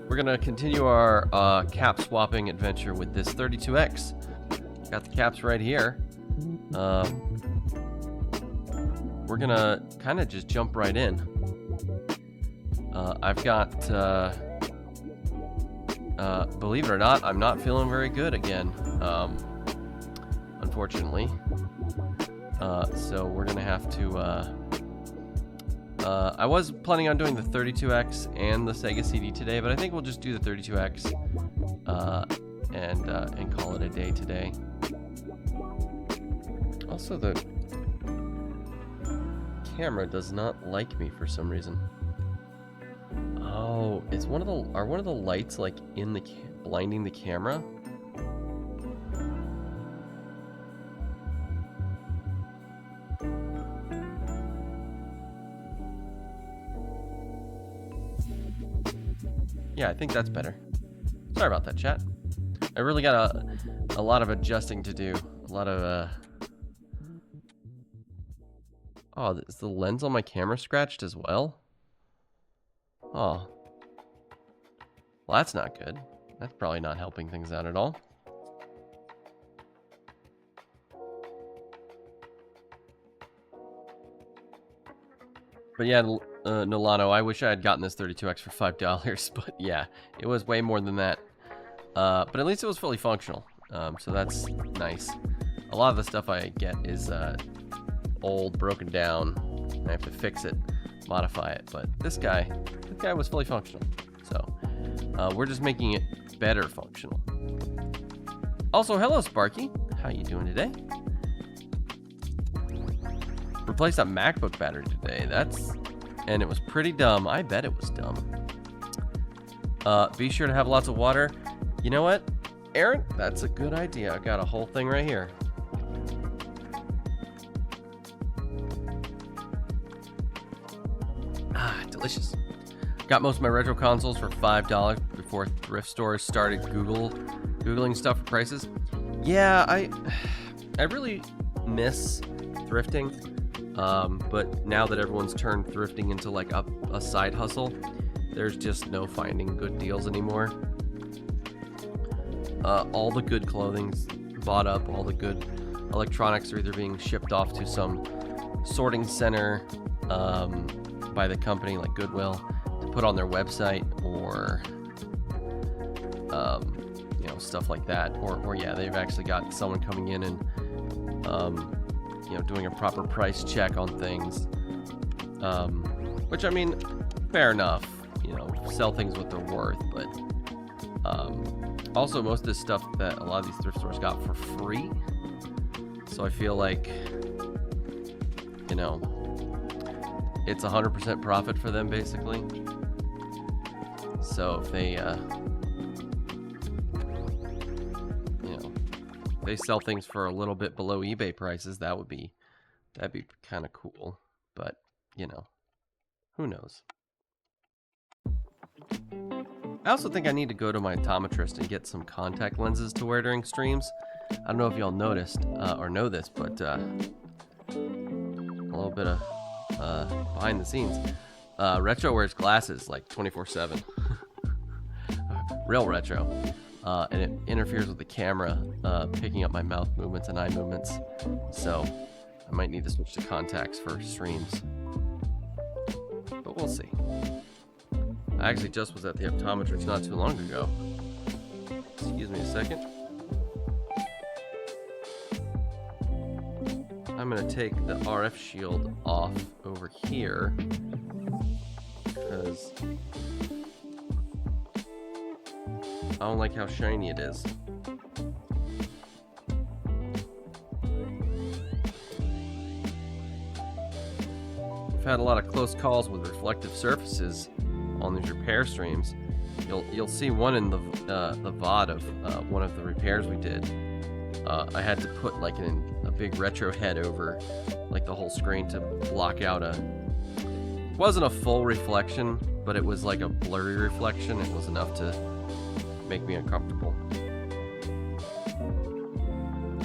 We're gonna continue our cap swapping adventure with this 32X. Got the caps right here. We're gonna kind of just jump right in. I've got, believe it or not, I'm not feeling very good again, unfortunately. So we're gonna have to, I was planning on doing the 32X and the Sega CD today, but I think we'll just do the 32X, and call it a day today. Also, the camera does not like me for some reason. Oh, it's one of the lights like in the blinding the camera? Yeah, I think that's better. Sorry about that, chat. I really got a lot of adjusting to do. A lot of Oh, is the lens on my camera scratched as well? Oh. Well, that's not good. That's probably not helping things out at all. But yeah, Nolano, I wish I had gotten this 32X for $5, but yeah, it was way more than that. But at least it was fully functional, so that's nice. A lot of the stuff I get is old, broken down, and I have to fix it, modify it. But this guy was fully functional, so we're just making it better functional. Also, hello Sparky, how you doing today? Replaced that MacBook battery today. And it was pretty dumb. I bet it was dumb. Be sure to have lots of water. You know what, Aaron? That's a good idea. I got a whole thing right here. Delicious. Got most of my retro consoles for $5 before thrift stores started Googling stuff for prices. Yeah, I really miss thrifting. But now that everyone's turned thrifting into like a side hustle, there's just no finding good deals anymore. All the good clothing's bought up, all the good electronics are either being shipped off to some sorting center by the company like Goodwill to put on their website, or you know, stuff like that, or yeah, they've actually got someone coming in and you know, doing a proper price check on things, which I mean, fair enough, you know, sell things what they're worth, but also most of this stuff that a lot of these thrift stores got for free, so I feel like, you know, it's 100% profit for them basically. So if they you know, they sell things for a little bit below eBay prices, that'd be kind of cool, but you know, who knows. I also think I need to go to my optometrist and get some contact lenses to wear during streams. I don't know if y'all noticed or know this, but a little bit of behind the scenes. Retro wears glasses like 24/7. Real retro. And it interferes with the camera, picking up my mouth movements and eye movements. So I might need to switch to contacts for streams. But we'll see. I actually just was at the optometrist not too long ago. Excuse me a second. I'm going to take the RF shield off over here because I don't like how shiny it is. I've had a lot of close calls with reflective surfaces on these repair streams. You'll see one in the VOD of one of the repairs we did. I had to put like a big retro head over like the whole screen to block out it wasn't a full reflection, but it was like a blurry reflection. It was enough to make me uncomfortable.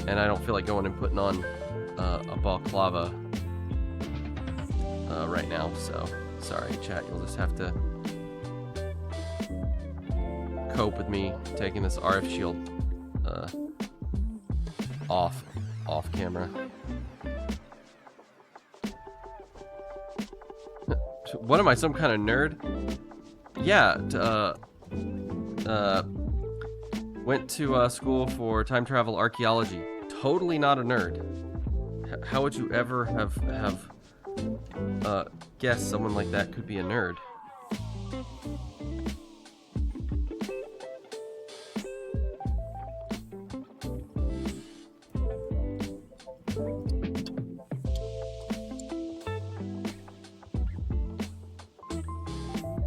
And I don't feel like going and putting on a balaclava right now, so sorry chat, you'll just have to cope with me taking this RF shield off camera. What am I, some kind of nerd? Yeah, went to school for time travel archaeology. Totally not a nerd. How would you ever have guessed someone like that could be a nerd?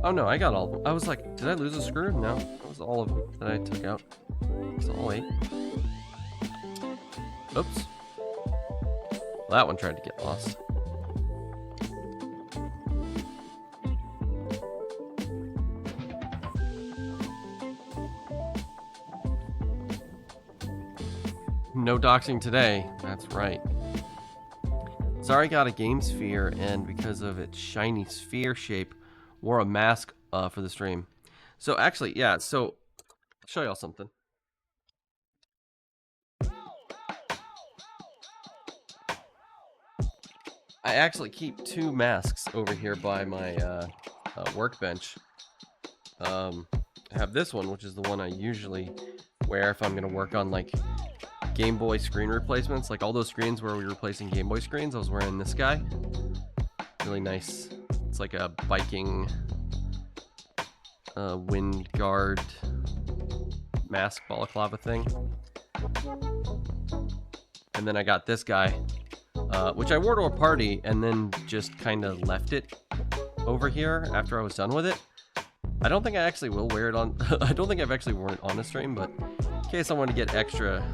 Oh no, I got all of them. I was like, did I lose a screw? No, that was all of them that I took out. It's all 8. Oops. Well, that one tried to get lost. No doxing today. That's right. Sorry, got a game sphere, and because of its shiny sphere shape, wore a mask for the stream. So actually, yeah, so I'll show y'all something. I actually keep 2 masks over here by my workbench. I have this one, which is the one I usually wear if I'm going to work on like Game Boy screen replacements. Like all those screens where we're replacing Game Boy screens, I was wearing this guy. Really nice. It's like a biking wind guard mask balaclava thing. And then I got this guy, which I wore to a party and then just kind of left it over here after I was done with it. I don't think I actually will wear it on... I don't think I've actually worn it on a stream, but in case I want to get extra,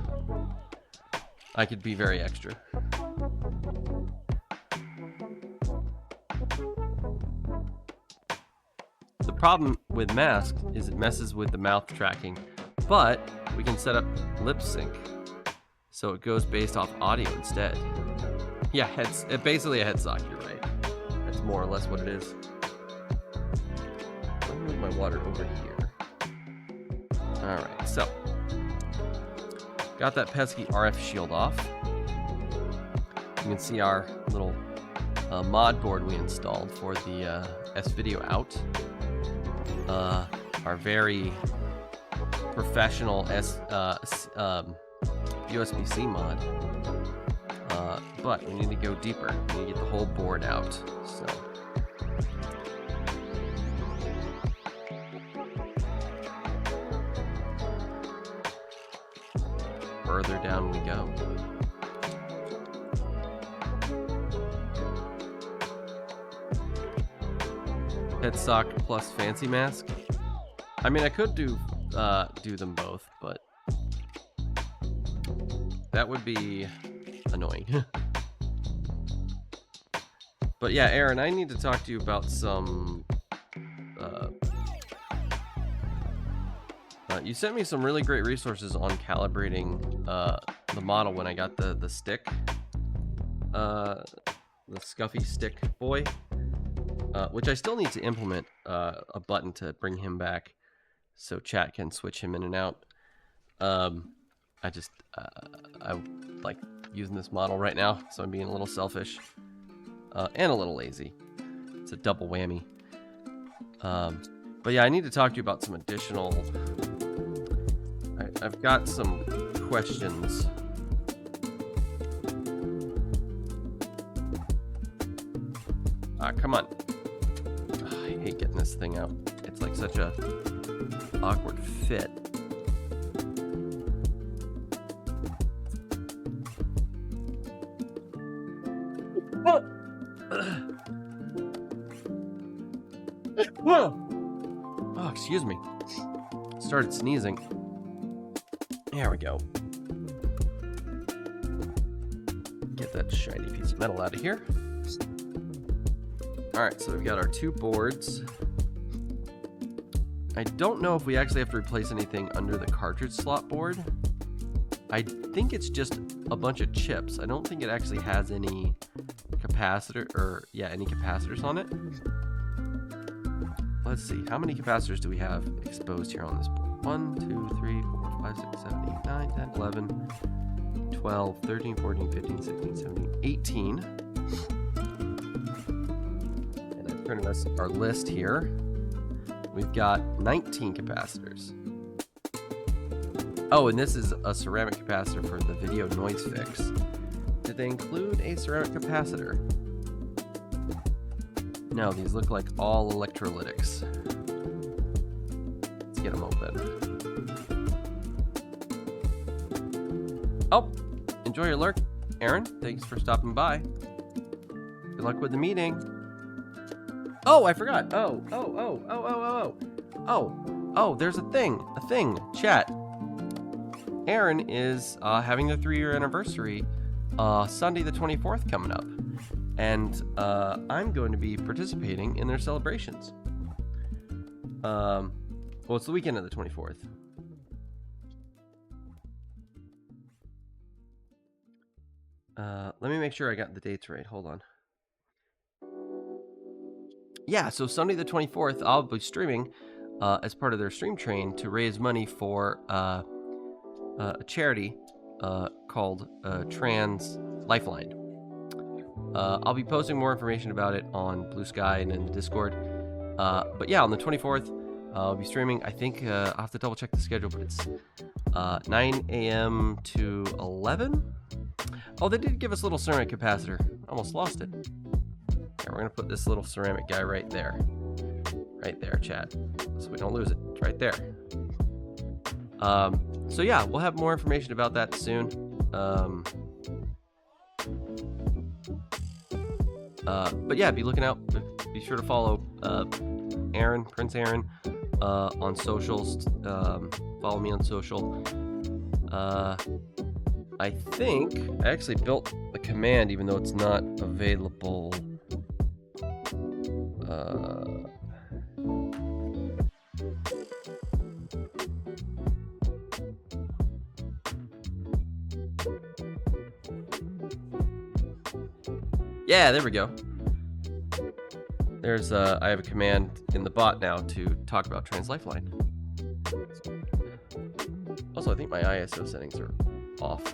I could be very extra. The problem with masks is it messes with the mouth tracking, but we can set up lip sync so it goes based off audio instead. Yeah, basically a headstock, you're right. That's more or less what it is. Let me move my water over here. Alright, so got that pesky RF shield off. You can see our little mod board we installed for the S-Video out. Our very professional USB-C mod. But we need to go deeper. We need to get the whole board out. So further down we go. Headstock plus fancy mask. I mean, I could do them both, but that would be annoying. But yeah, Aaron, I need to talk to you about some. You sent me some really great resources on calibrating the model when I got the stick, the Scuffy stick boy. Which I still need to implement a button to bring him back so chat can switch him in and out. I like using this model right now, so I'm being a little selfish and a little lazy. It's a double whammy. But yeah, I need to talk to you about some additional... I've got some questions. Come on. I hate getting this thing out. It's like such a awkward fit. Oh, excuse me. Started sneezing. There we go. Get that shiny piece of metal out of here. Alright, so we've got our 2 boards. I don't know if we actually have to replace anything under the cartridge slot board. I think it's just a bunch of chips. I don't think it actually has any any capacitors on it. Let's see, how many capacitors do we have exposed here on this board? 1, 2, 3, 4, 5, 6, 7, 8, 9, 10, 11, 12, 13, 14, 15, 16, 17, 18. And I've printed us our list here. We've got 19 capacitors. Oh, and this is a ceramic capacitor for the video noise fix. Did they include a ceramic capacitor? No, these look like all electrolytics. Let's get them open. Oh, enjoy your lurk, Aaron. Thanks for stopping by. Good luck with the meeting. Oh, I forgot. Oh, there's a thing, chat. Aaron is having their 3-year anniversary Sunday the 24th coming up. And I'm going to be participating in their celebrations. Well, it's the weekend of the 24th. Let me make sure I got the dates right. Hold on. Yeah, so Sunday the 24th, I'll be streaming as part of their stream train to raise money for a charity called Trans Lifeline. I'll be posting more information about it on Blue Sky and in the Discord. But yeah, on the 24th, I'll be streaming. I think I'll have to double check the schedule, but it's 9 a.m. to 11. Oh, they did give us a little ceramic capacitor. Almost lost it. Yeah, we're gonna put this little ceramic guy right there. Right there, chat. So we don't lose it. It's right there. So yeah, we'll have more information about that soon. But yeah, be looking out. Be sure to follow Aaron, Prince Aaron, on socials. Follow me on social. I think I actually built the command, even though it's not available. Yeah, there we go. There's I have a command in the bot now to talk about Trans Lifeline. Also, I think my ISO settings are off.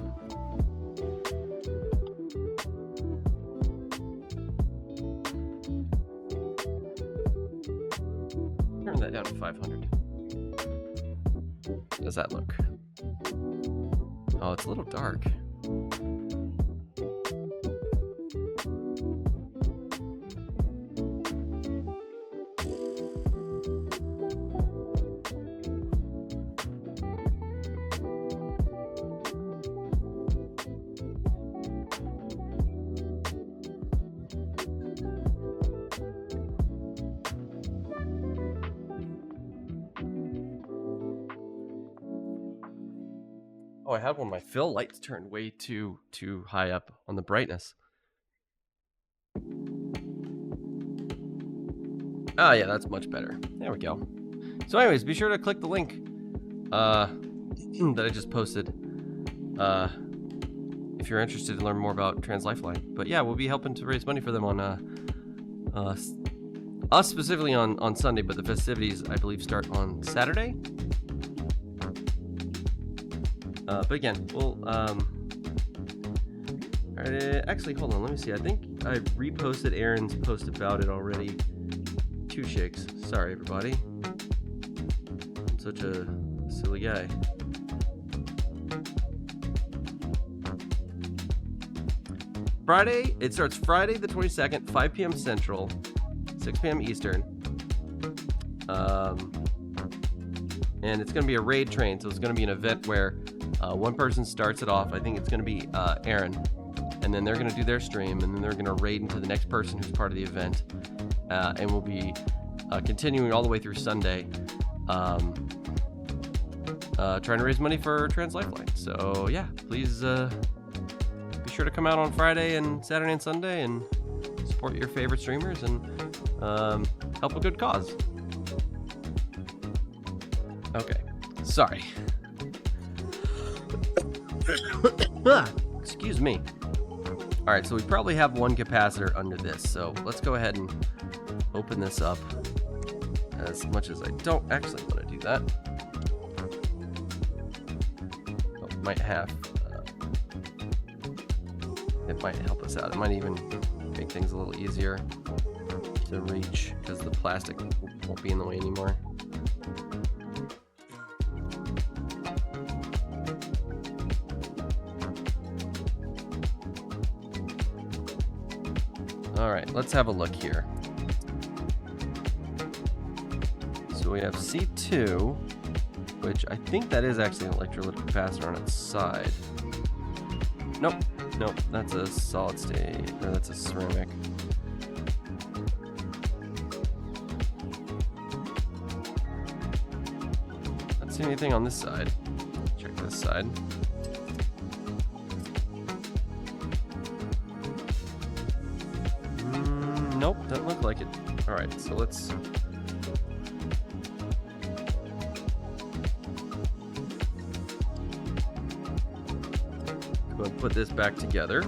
Turn that down to 500. How does that look? Oh, it's a little dark. Oh, I had one of my fill lights turned way too high up on the brightness. Oh yeah, that's much better. There we go. So anyways, be sure to click the link that I just posted if you're interested to learn more about Trans Lifeline. But yeah, we'll be helping to raise money for them on us specifically on Sunday, but the festivities I believe start on Saturday. But again, we'll actually hold on, let me see. I think I reposted Aaron's post about it already. 2 shakes. Sorry everybody. I'm such a silly guy. Friday, it starts Friday the 22nd, 5 p.m. Central, 6 p.m. Eastern. And it's going to be a raid train, so it's going to be an event where one person starts it off. I think it's going to be Aaron, and then they're going to do their stream, and then they're going to raid into the next person who's part of the event, and we'll be continuing all the way through Sunday, trying to raise money for Trans Lifeline. So yeah, please be sure to come out on Friday and Saturday and Sunday and support your favorite streamers and help a good cause. Okay, sorry. Excuse me. Alright, so we probably have one capacitor under this, so let's go ahead and open this up, as much as I don't actually want to do that. might have. It might help us out. It might even make things a little easier to reach because the plastic won't be in the way anymore. All right, let's have a look here. So we have C2, which I think that is actually an electrolytic capacitor on its side. Nope, nope, that's a solid state, or that's a ceramic. Not see anything on this side. Check this side. Nope, doesn't look like it. All right, so let's. Go and put this back together.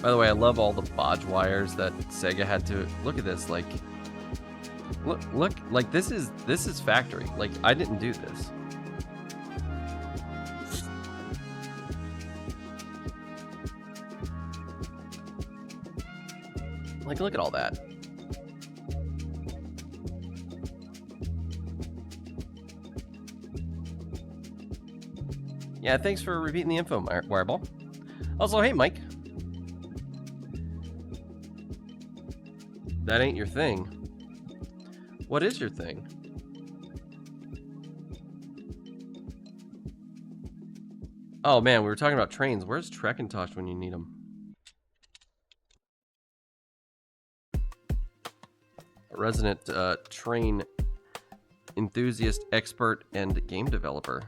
By the way, I love all the bodge wires that Sega had to. Look at this, like. Look, like this is factory. Like I didn't do this. Like, look at all that. Yeah, thanks for repeating the info, Wireball. Also, hey, Mike. That ain't your thing. What is your thing? Oh, man, we were talking about trains. Where's Trekkintosh when you need them? A resident train enthusiast, expert, and game developer.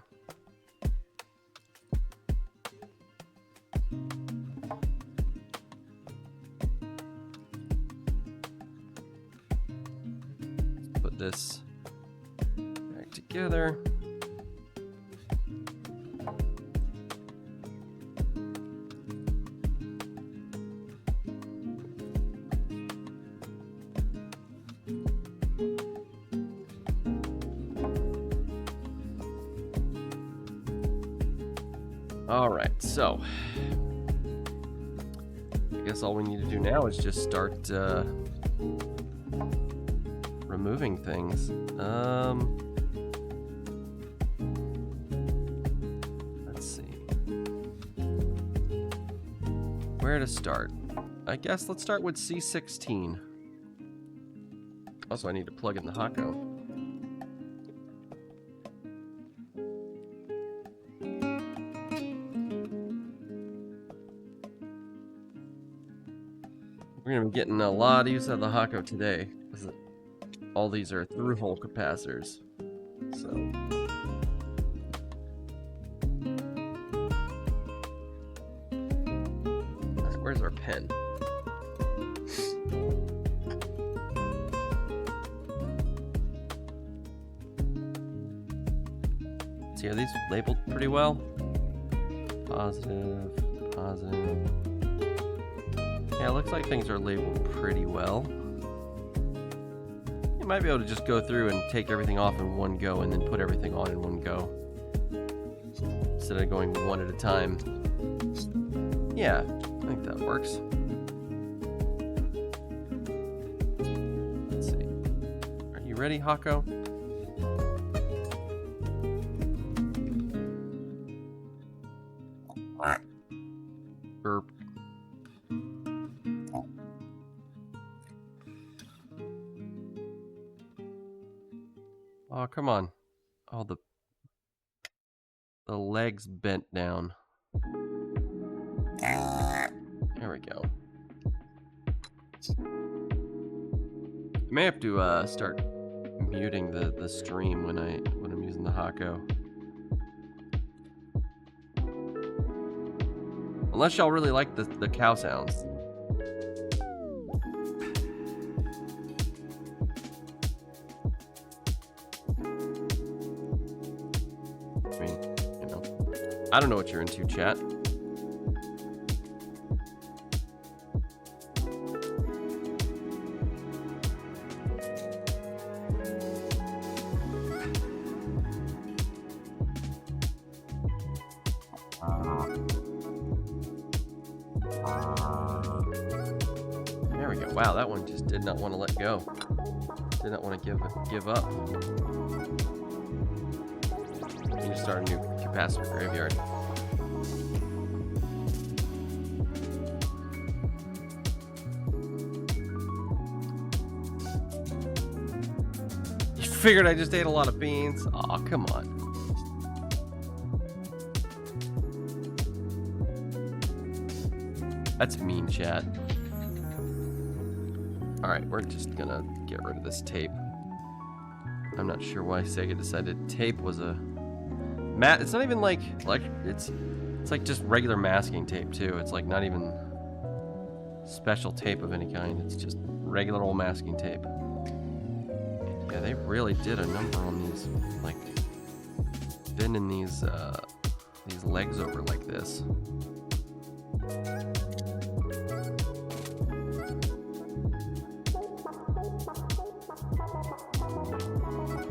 Put this back together. All right, so I guess all we need to do now is just start removing things. Let's see. Where to start? I guess let's start with C16. Also, I need to plug in the Hako. We're going to be getting a lot of use out of the Hako today, because all these are through-hole capacitors. So, right, where's our pen? See, are these labeled pretty well? Positive, positive. Yeah, it looks like things are labeled pretty well. You might be able to just go through and take everything off in one go and then put everything on in one go, instead of going one at a time. Yeah, I think that works. Let's see. Are you ready, Hako? Burp. Oh, come on. Oh, the legs bent down. There we go. I may have to start muting the stream when I'm using the Hako. Unless y'all really like the cow sounds. I mean, you know, I don't know what you're into, chat. There we go. Wow, that one just did not want to let go. Did not want to give up. We need to start a new capacitor graveyard. You figured I just ate a lot of beans? Aw, come on. That's mean, chat. Alright, we're just gonna get rid of this tape. I'm not sure why Sega decided tape was a mat. It's not even like it's like just regular masking tape too. It's like not even special tape of any kind. It's just regular old masking tape. Yeah, they really did a number on these, like bending these legs over like this.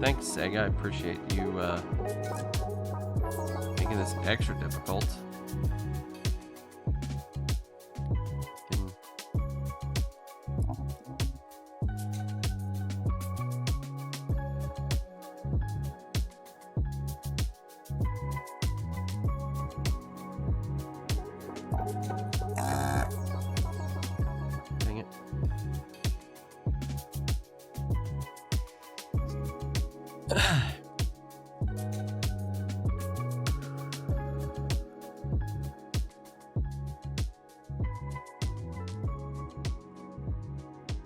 Thanks, Sega. I appreciate you making this extra difficult. Dang it.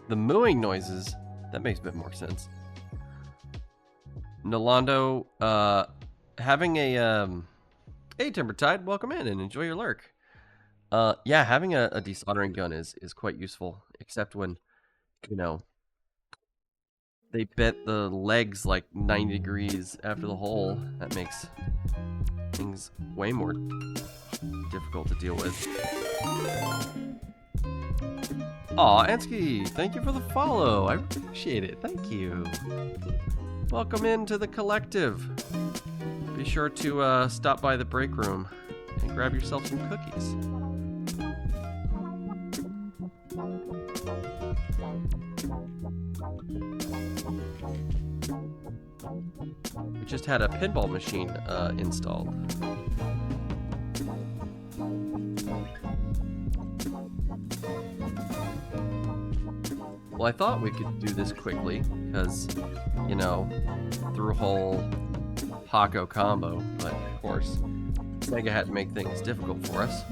The mooing noises, that makes a bit more sense. Nolando, having a, hey Timbertide, welcome in and enjoy your lurk. Yeah, having a desoldering gun is quite useful, except when, you know, they bent the legs like 90 degrees after the hole. That makes things way more difficult to deal with. Aw, Ansky, thank you for the follow. I appreciate it. Thank you. Welcome into the collective. Be sure to stop by the break room and grab yourself some cookies. We just had a pinball machine installed. Well, I thought we could do this quickly, because, you know, through hole Paco combo, but of course, Sega had to make things difficult for us.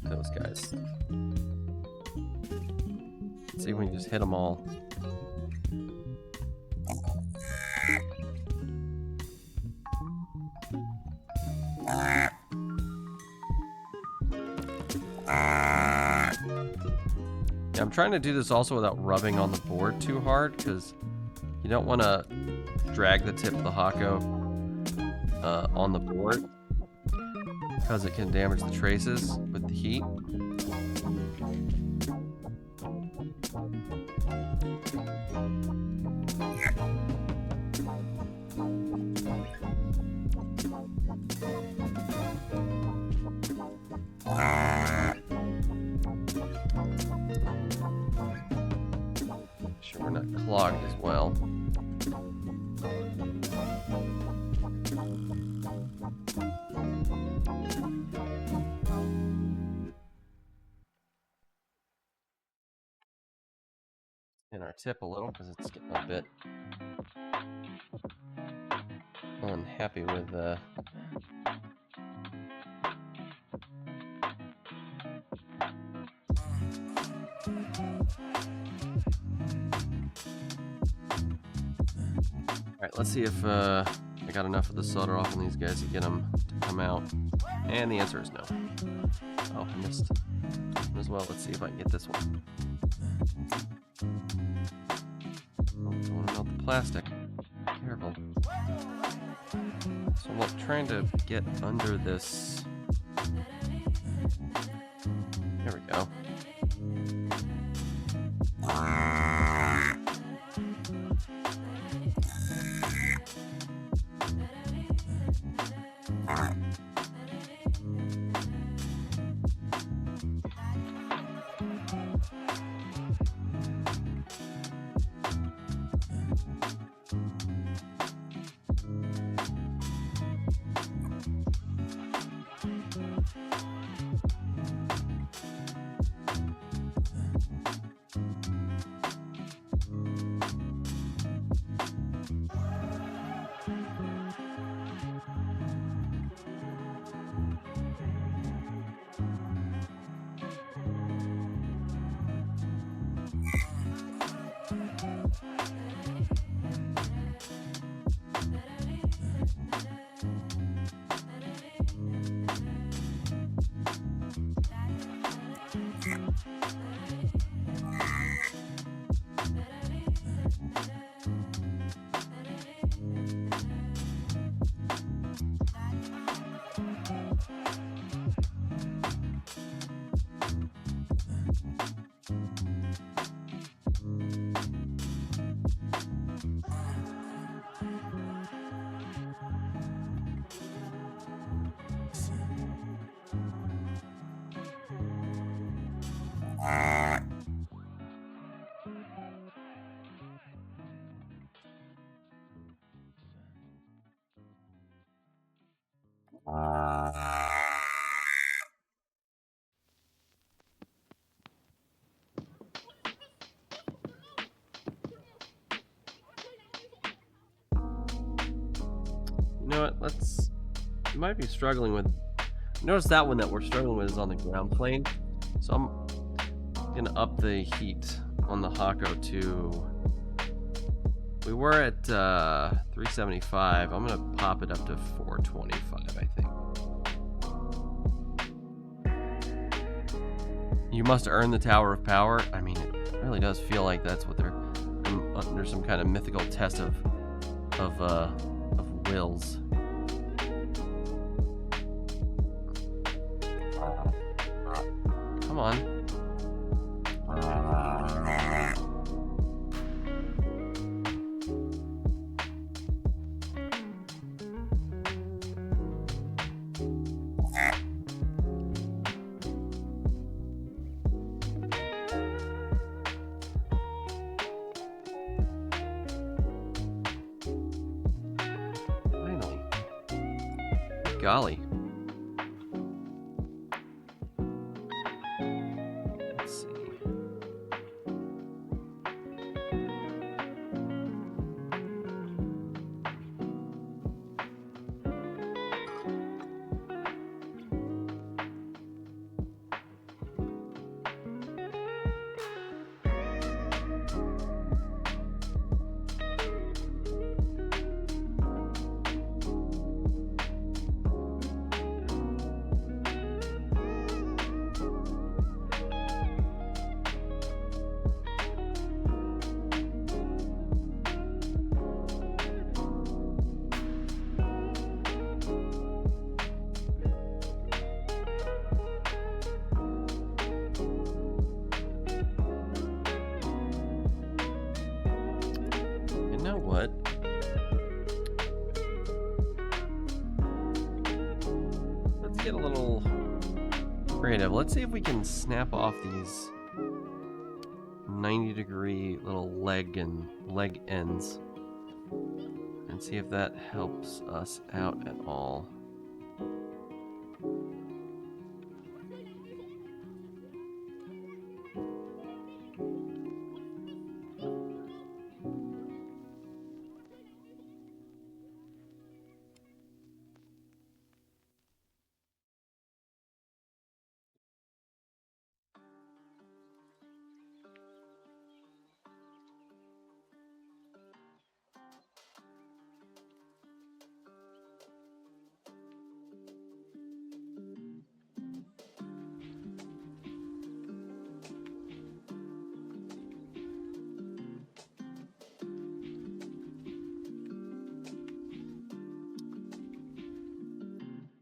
Those guys. Let's see if we can just hit them all. Yeah, I'm trying to do this also without rubbing on the board too hard, because you don't want to drag the tip of the Hako on the board, because it can damage the traces with the heat. Sure we're not clogged as well. In our tip a little, because it's getting a bit unhappy with Alright, let's see if I I got enough of the solder off on these guys to get them to come out? And the answer is no. Oh, I missed as well. Let's see if I can get this one. Oh, don't want to melt the plastic. Careful. So I'm trying to get under this. There we go. You know what? You might be struggling with. Notice that one that we're struggling with is on the ground plane. So I'm gonna up the heat on the Hako to. We were at 375. I'm gonna pop it up to 425, I think. You must earn the Tower of Power. I mean, it really does feel like that's what they're under some kind of mythical test of wills. Come on. Finally. Golly. Let's see. You know what? Let's get a little creative. Let's see if we can snap off these 90-degree little leg ends and see if that helps us out at all.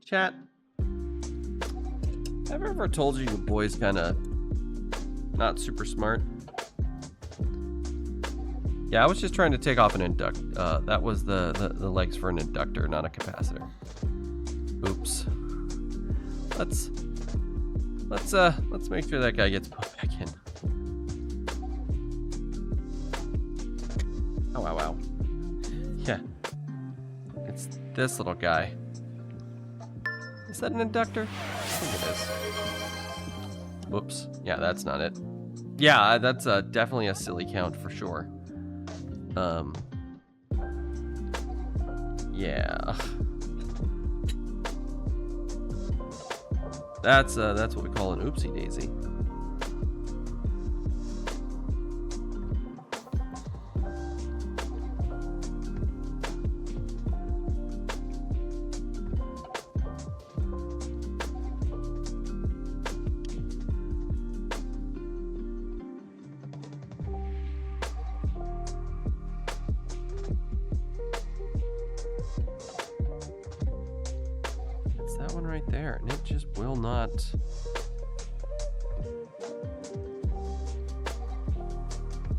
Chat. Have I ever told you your boy's kind of not super smart? Yeah, I was just trying to take off an inductor. That was the legs for an inductor, not a capacitor. Oops. Let's make sure that guy gets put back in. Oh wow. Yeah. It's this little guy. Is that an inductor? I think it is. Whoops. Yeah, that's not it. Yeah, that's definitely a silly count for sure. Yeah. That's what we call an oopsie daisy. That one right there, and it just will not.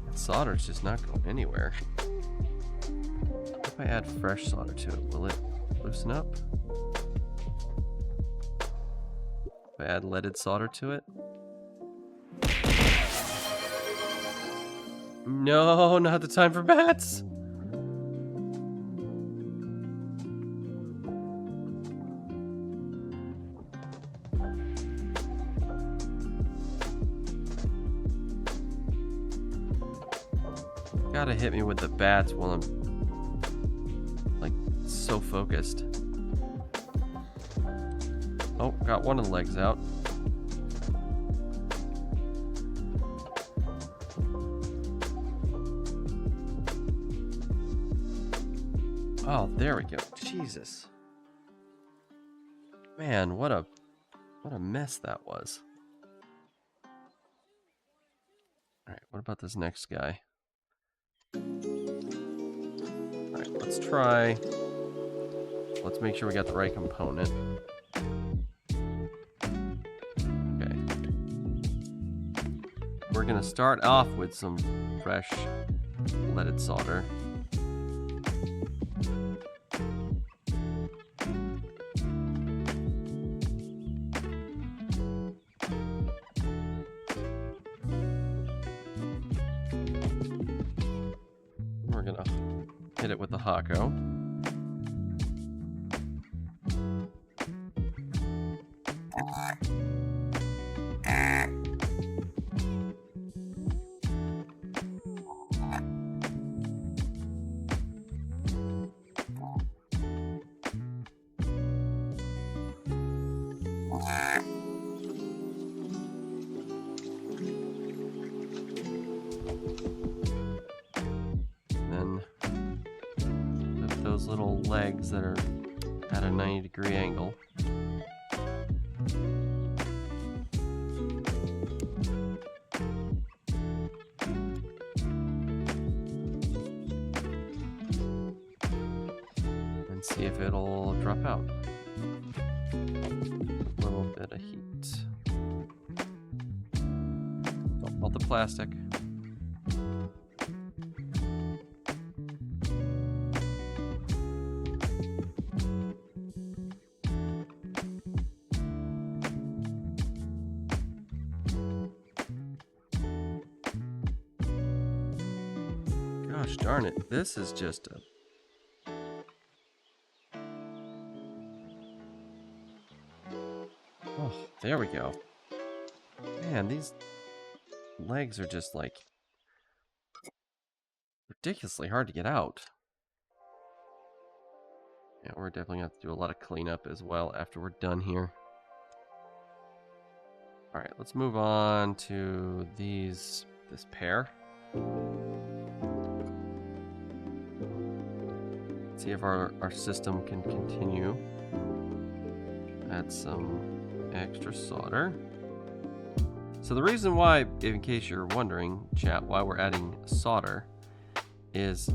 That solder's just not going anywhere. If I add fresh solder to it, will it loosen up? If I add leaded solder to it? No, not the time for bats! Gotta hit me with the bats while I'm like so focused. Oh, got one of the legs out. Oh, there we go. Jesus. Man, what a mess that was. Alright, what about this next guy? Alright, let's try. Let's make sure we got the right component. Okay. We're gonna start off with some fresh leaded solder. We're gonna hit it with the Hako. Then lift those little legs that are at a 90-degree angle. And see if it'll drop out. A little bit of heat. Don't melt the plastic. Gosh darn it, this is just a... Oh, there we go. Man, these legs are just like ridiculously hard to get out. Yeah, we're definitely gonna have to do a lot of cleanup as well after we're done here. Alright, let's move on to this pair. See if our system can continue. Add some extra solder. So the reason why, in case you're wondering, chat, why we're adding solder is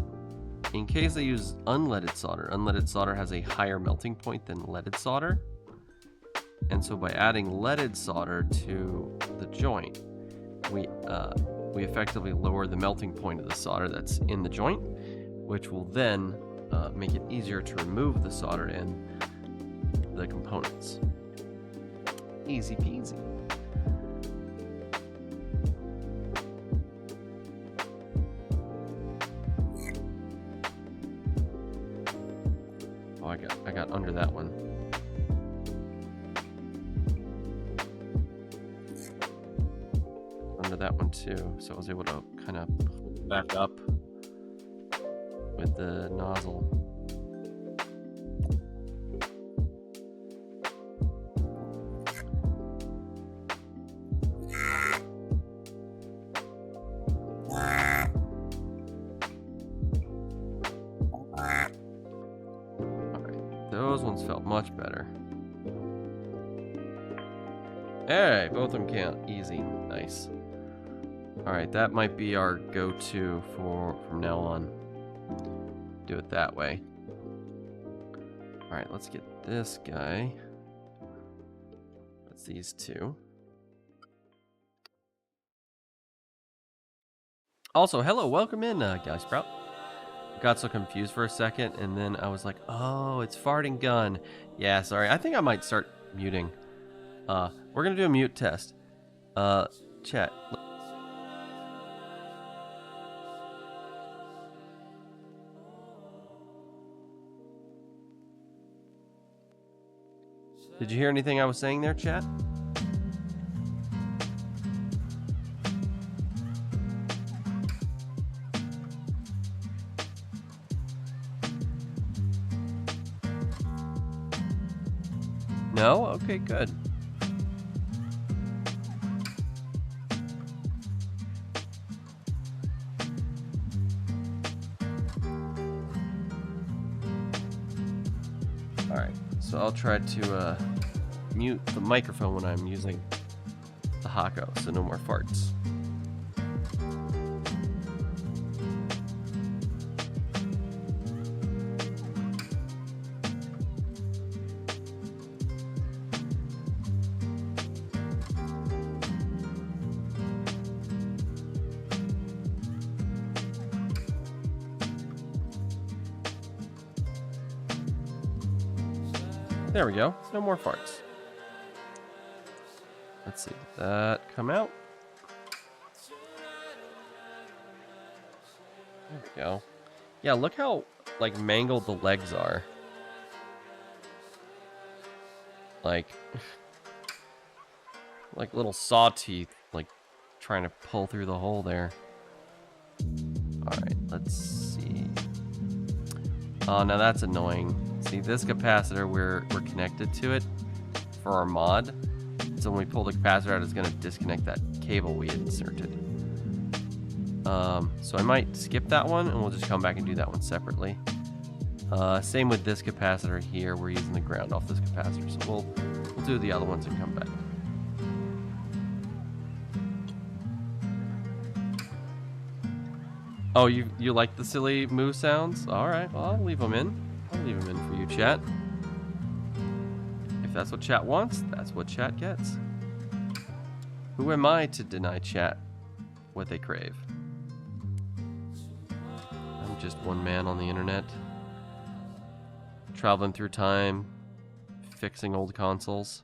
in case they use unleaded solder. Unleaded solder has a higher melting point than leaded solder. and so by adding leaded solder to the joint, we effectively lower the melting point of the solder that's in the joint, which will then make it easier to remove the solder and the components. Easy peasy. Oh, I got under that one. Under that one too, so I was able to kind of pull it back up with the nozzle. Those ones felt much better. Hey, both of them count. Easy. Nice. Alright, that might be our go-to from now on. Do it that way. Alright, let's get this guy. That's these two. Also, hello, welcome in, Guy Sprout. Got so confused for a second, and then I was like, oh, it's farting gun. Yeah, sorry. I think I might start muting. We're gonna do a mute test. Chat. Did you hear anything I was saying there, chat? No? Okay, good. Alright, so I'll try to mute the microphone when I'm using the Hako, so no more farts. There we go. No more farts. Let's see. Did that come out? There we go. Yeah, look how, like, mangled the legs are. Like little saw teeth, like, trying to pull through the hole there. Alright, let's see. Oh, now that's annoying. See, this capacitor, we're connected to it for our mod. So when we pull the capacitor out, it's going to disconnect that cable we inserted. So I might skip that one, and we'll just come back and do that one separately. Same with this capacitor here. We're using the ground off this capacitor, so we'll do the other ones and come back. Oh, you like the silly moo sounds? All right, well, I'll leave them in. I'll leave them in for you, chat. If that's what chat wants, that's what chat gets. Who am I to deny chat what they crave? I'm just one man on the internet, traveling through time, fixing old consoles.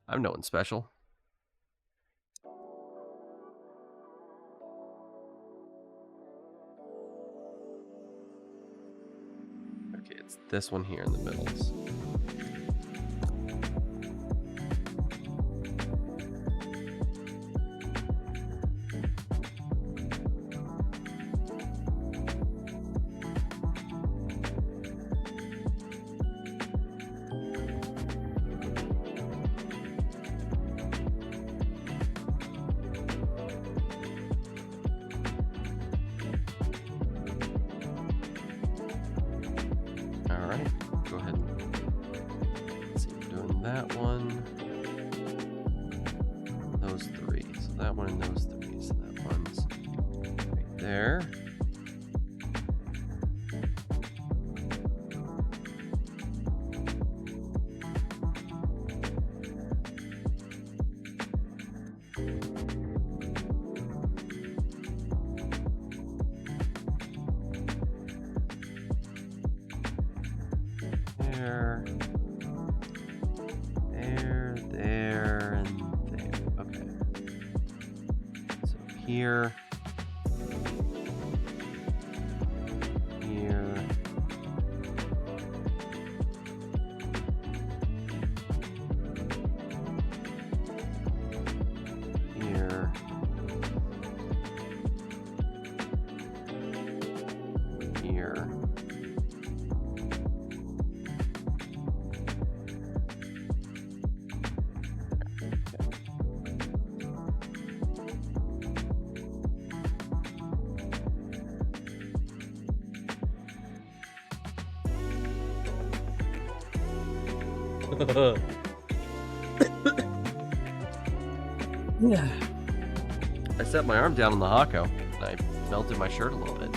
I'm no one special. Okay, it's this one here in the middle. Go ahead and let's see, we're doing that one, those three, so that one and those three, so that one's right there. here. Here. Here. Here. Yeah. I set my arm down on the Hako, and I melted my shirt a little bit.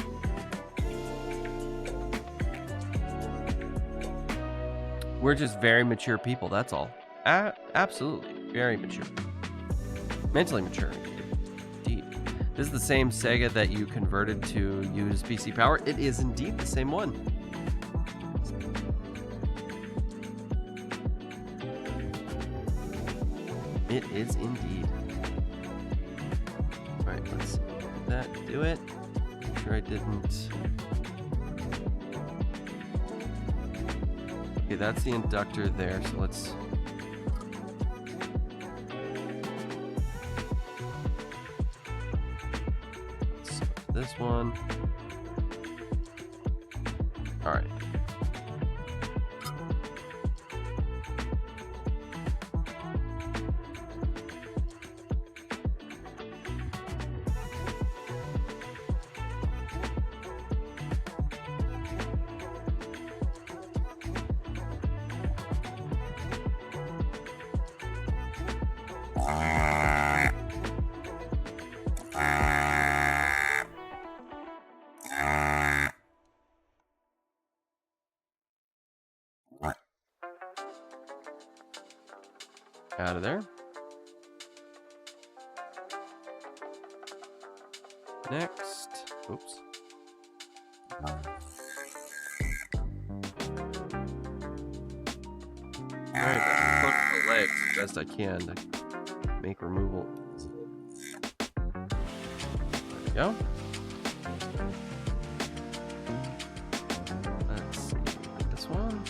We're just very mature people, that's all. Absolutely. Very mature. Mentally mature, indeed. This is the same Sega that you converted to use PC power. It is indeed the same one. It is indeed. Alright, let's do it. Make sure I didn't. Okay, that's the inductor there, so let's. This one. Alright. Out of there. Next. Oops. Alright, fuck the legs as best I can to make removal. There we go. Let's see. This one.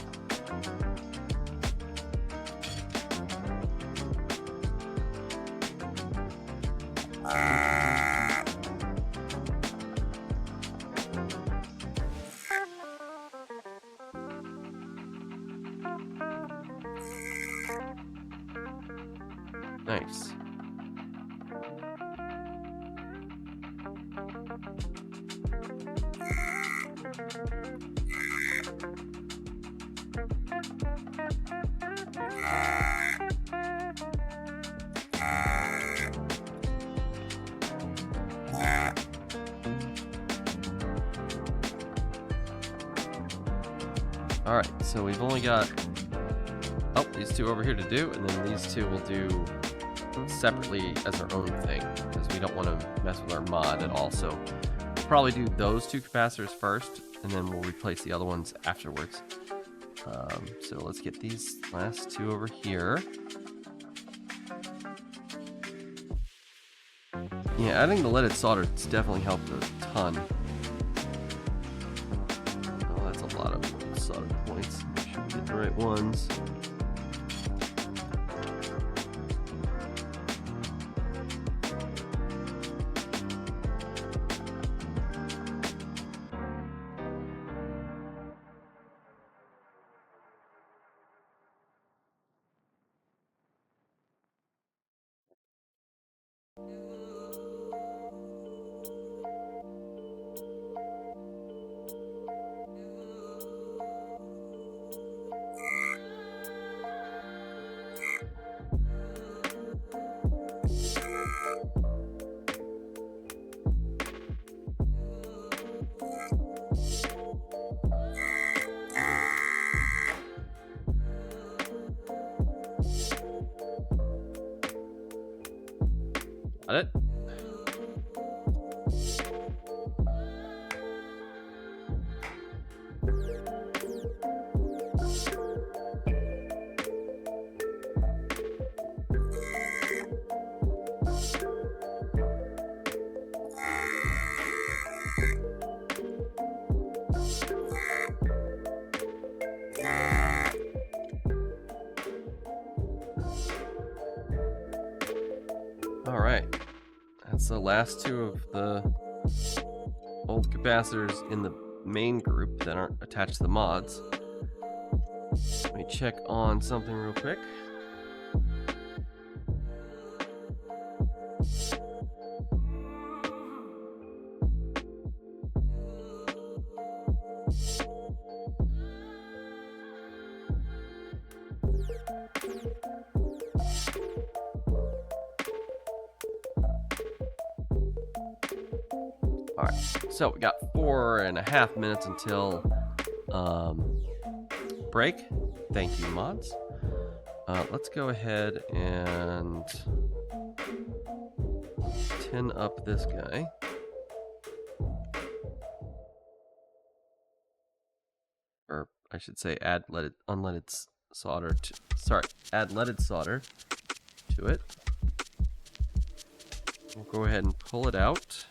Nice. All right, so we've only got these two over here to do, and then these two will do separately as our own thing, because we don't want to mess with our mod at all. So we'll probably do those two capacitors first, and then we'll replace the other ones afterwards. So let's get these last two over here. Yeah, adding the leaded solder has definitely helped a ton. Oh, that's a lot of solder points. Make sure we get the right ones. Got it? All right, that's the last two of the old capacitors in the main group that aren't attached to the mods. Let me check on something real quick. Alright, so we got 4.5 minutes until break. Thank you, mods. Let's go ahead and tin up this guy. Or I should say add unleaded solder to, add leaded solder to it. We'll go ahead and pull it out.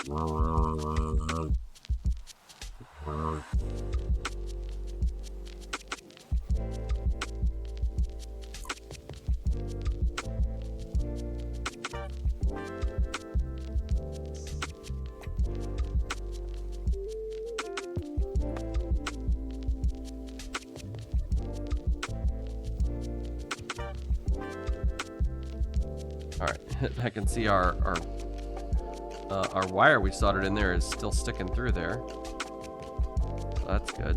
All right, I can see our wire we soldered in there is still sticking through there. So that's good.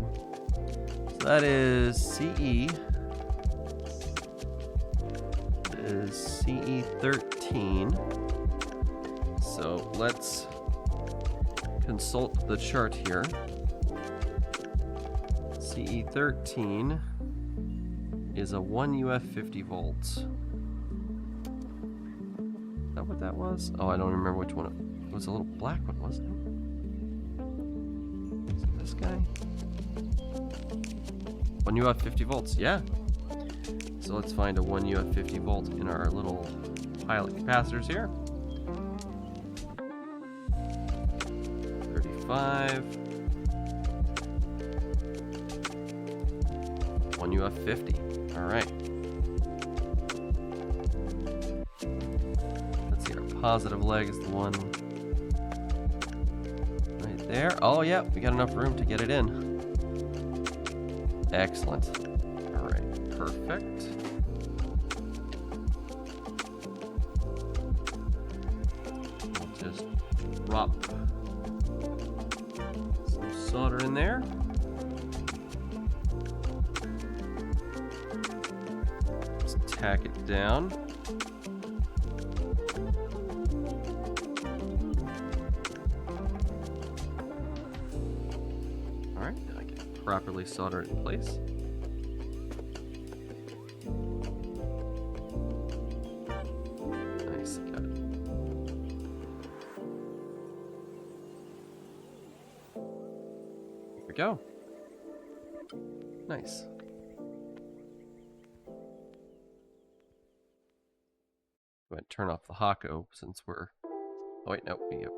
So that is CE. It is CE13. So let's consult the chart here. CE13 is a 1 UF 50 volts. Is that what that was? Oh, I don't remember which one. It was a little black one, wasn't it? Is it this guy? 1 UF 50 volts, yeah. So let's find a 1 UF 50 volt in our little pile of capacitors here. 35. 1 UF 50. All right. Let's see, our positive leg is the one right there. Oh, yeah, we got enough room to get it in. Excellent. All right, perfect. We'll just drop some solder in there. Just tack it down. All right, now I can properly solder it in place. Nice, got it. Here we go. Nice. Go ahead and turn off the Hako since we're... Oh wait, no, we have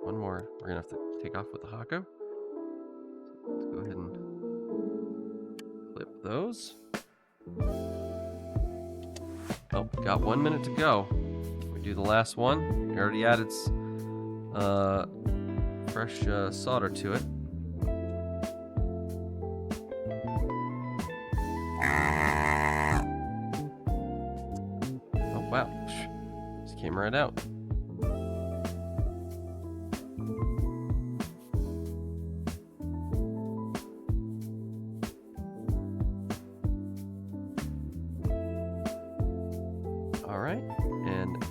one more. We're gonna have to take off with the Hako. Let's go ahead and clip those. Oh, got 1 minute to go. We do the last one. We already added fresh solder to it. Oh wow, just came right out. All right, and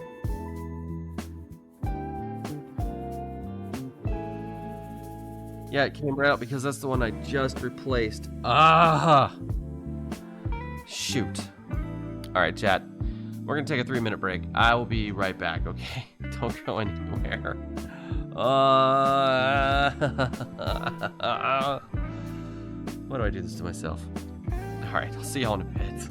yeah, it came right out because that's the one I just replaced. Ah, shoot. All right, chat. We're gonna take a 3-minute break. I will be right back. Okay, don't go anywhere. Why do I do this to myself? All right, I'll see y'all in a bit.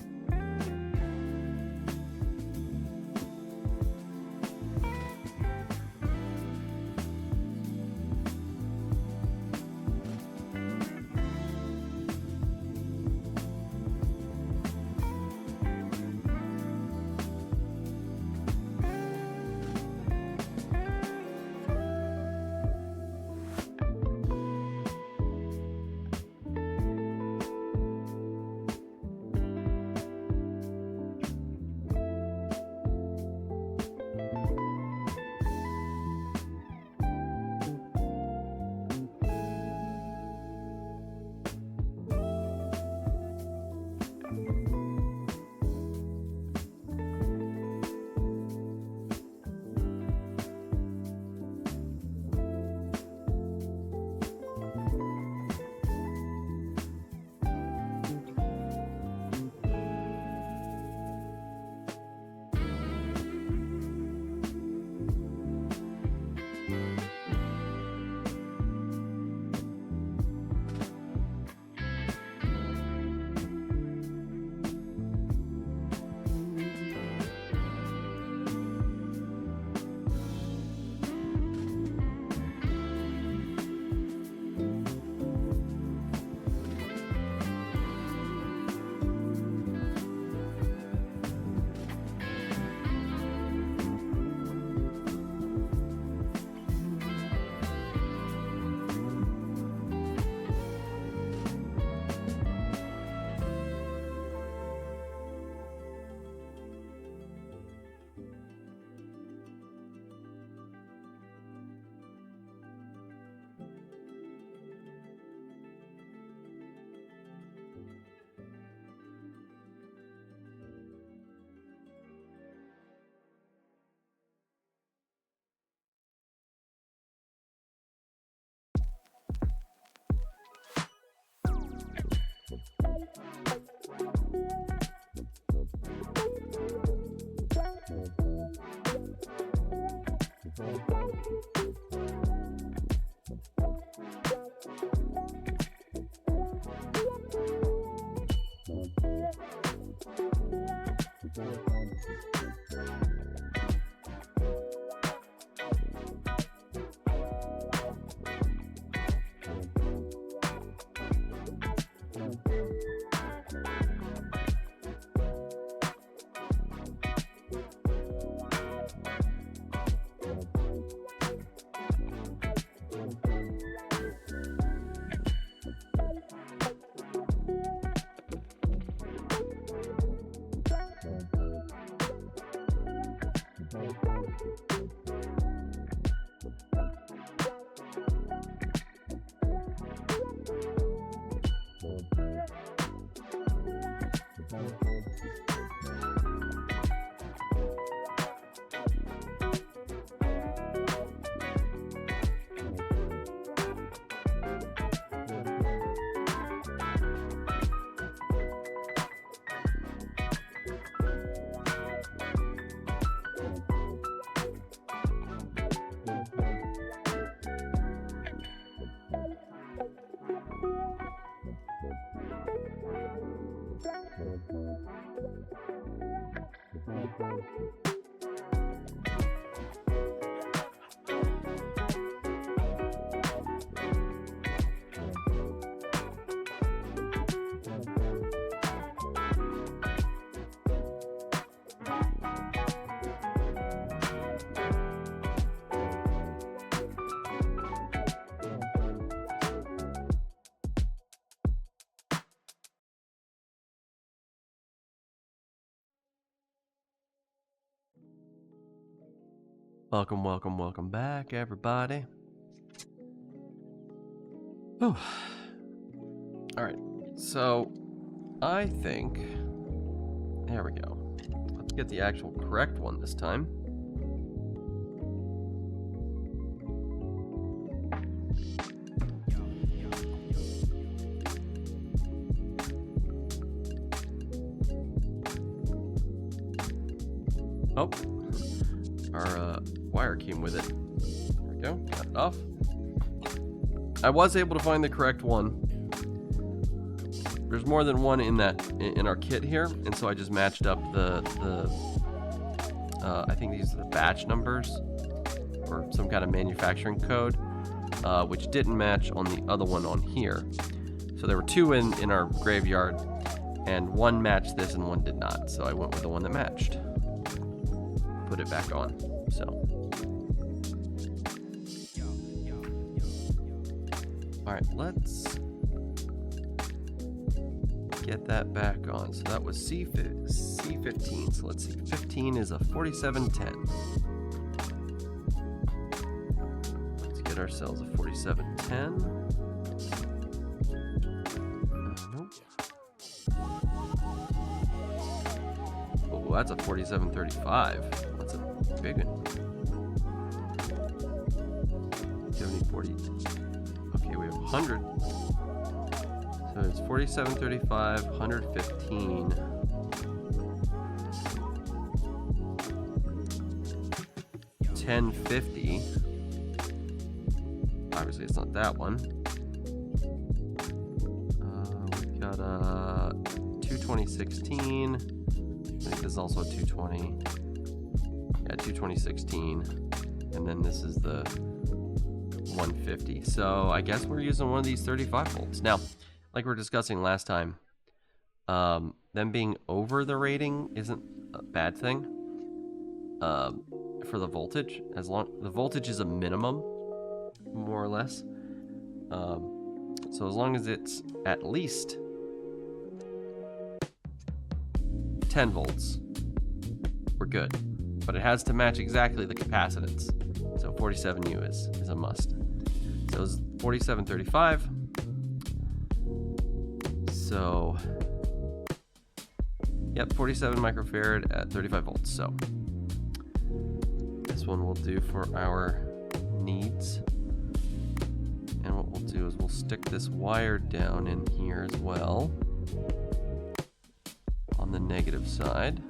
Welcome, welcome, welcome back, everybody. Oh. Alright, so I think... There we go. Let's get the actual correct one this time. Oh. Our wire came with it. There we go. Got it off. I was able to find the correct one. There's more than one in our kit here, and so I just matched up the I think these are the batch numbers or some kind of manufacturing code, which didn't match on the other one on here. So there were two in our graveyard, and one matched this and one did not. So I went with the one that matched. Put it back on. So all right, let's get that back on. So that was C15. So let's see. 15 is a 4710. Let's get ourselves a 4710. Nope. Oh, that's a 4735. That's a big one. 70, 40. Okay, we have 100. So it's 4735, 115. 1050. Obviously, it's not that one. We've got a 22016. I think this is also 220. Yeah, 22016. And then this is the 150. So I guess we're using one of these 35 volts. Now, like we were discussing last time, them being over the rating isn't a bad thing for the voltage. As long the voltage is a minimum, more or less. So as long as it's at least 10 volts, we're good. But it has to match exactly the capacitance. So 47U is a must. So it's 4735. So, yep, 47 microfarad at 35 volts. So, this one will do for our needs. And what we'll do is we'll stick this wire down in here as well. on the negative side.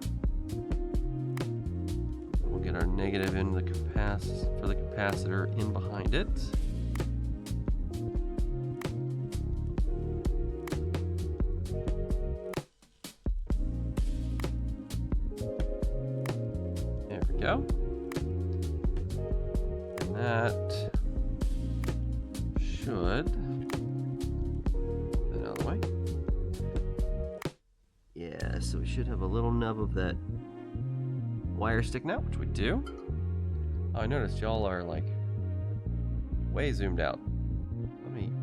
We'll get our negative in the for the capacitor in behind it. There we go. And that should get out of the way. Yeah, so we should have a little nub of that wire sticking out, which we do. Oh, I noticed y'all are like way zoomed out.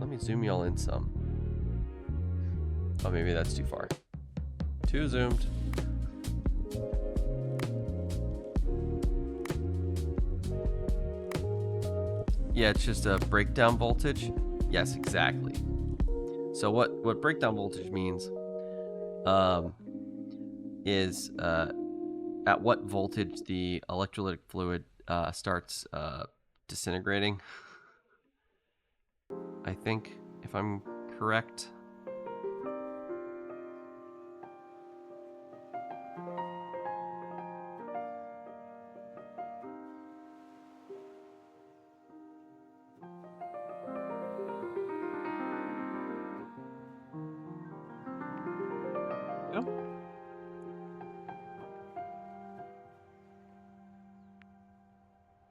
Let me zoom y'all in some. Oh, maybe that's too far. Too zoomed. Yeah, it's just a breakdown voltage. Yes, exactly. So what breakdown voltage means is at what voltage the electrolytic fluid starts disintegrating. I think, if I'm correct.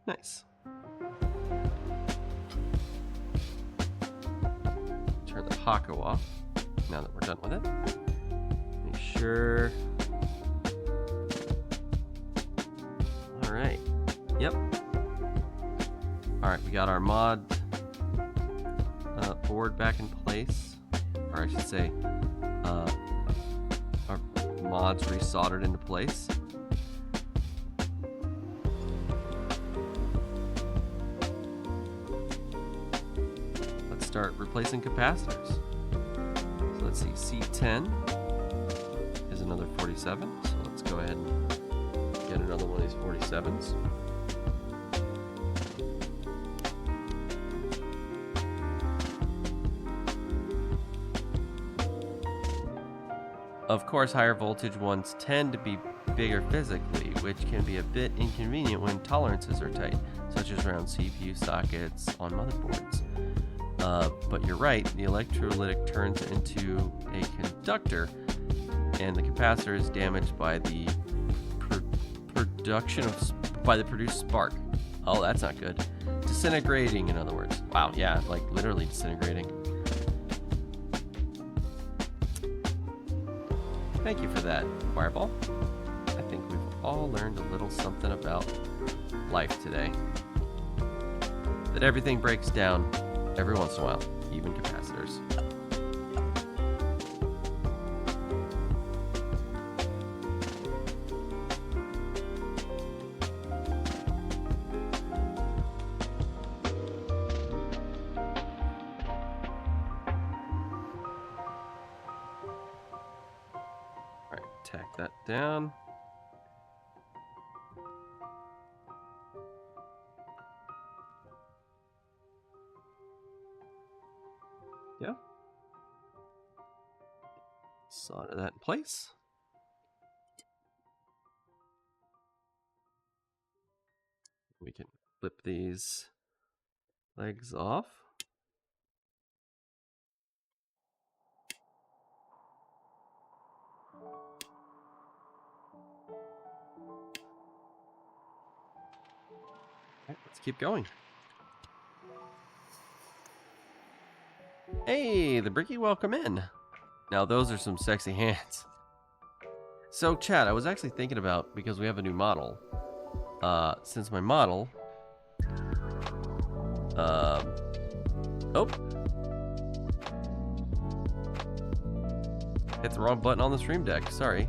Nice. Turn the Paco off now that we're done with it. Make sure. All right. Yep. All right, we got our mod board back in place, or I should say, our mods resoldered into place. Start replacing capacitors. So let's see, C10 is another 47. So let's go ahead and get another one of these 47s. Of course, higher voltage ones tend to be bigger physically, which can be a bit inconvenient when tolerances are tight, such as around CPU sockets on motherboards. But you're right, the electrolytic turns into a conductor, and the capacitor is damaged by the produced spark. Oh, that's not good. Disintegrating, in other words. Wow, yeah, like literally disintegrating. Thank you for that, Fireball. I think we've all learned a little something about life today. That everything breaks down every once in a while, even capacitors. All right, tack that down. Yeah. Solder that in place. We can flip these legs off. Okay, let's keep going. Hey, the Bricky, welcome in. Now those are some sexy hands. So Chad, I was actually thinking about, because we have a new model, since my model, hit the wrong button on the stream deck, sorry.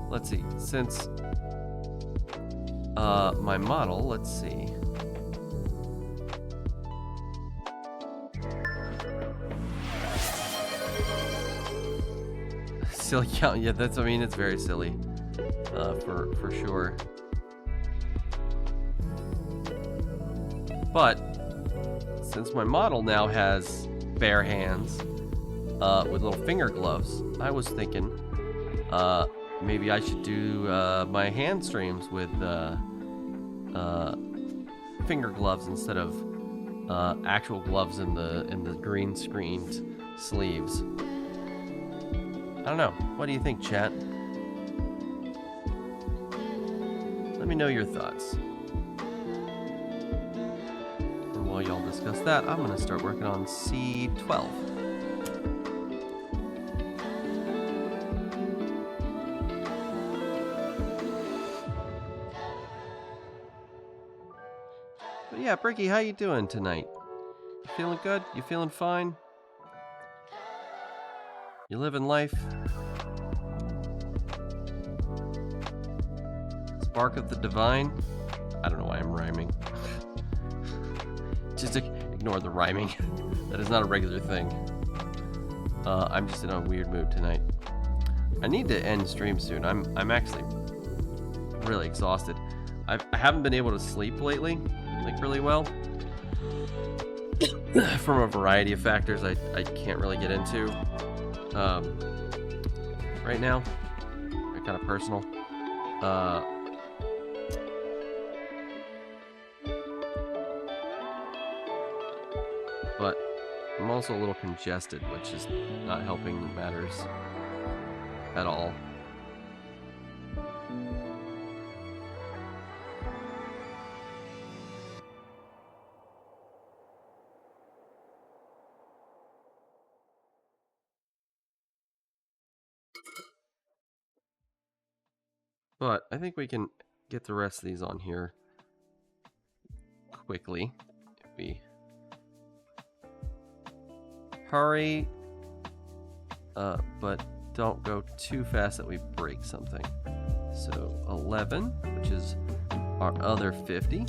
Let's see, since, my model, let's see. Silly count, yeah, that's, I mean, it's very silly, for sure. But since my model now has bare hands, with little finger gloves. I was thinking maybe I should do my hand streams with finger gloves instead of actual gloves in the green screened sleeves. I don't know. What do you think, chat? Let me know your thoughts. And while y'all discuss that, I'm going to start working on C12. But yeah, Bricky, how you doing tonight? You feeling good? You feeling fine? You living life? Spark of the Divine? I don't know why I'm rhyming. Just ignore the rhyming. That is not a regular thing. I'm just in a weird mood tonight. I need to end stream soon. I'm actually really exhausted. I haven't been able to sleep lately, like really well. From a variety of factors I can't really get into right now. They're kind of personal. But I'm also a little congested, which is not helping matters at all. But I think we can get the rest of these on here quickly if we hurry, but don't go too fast that we break something. So 11, which is our other 50.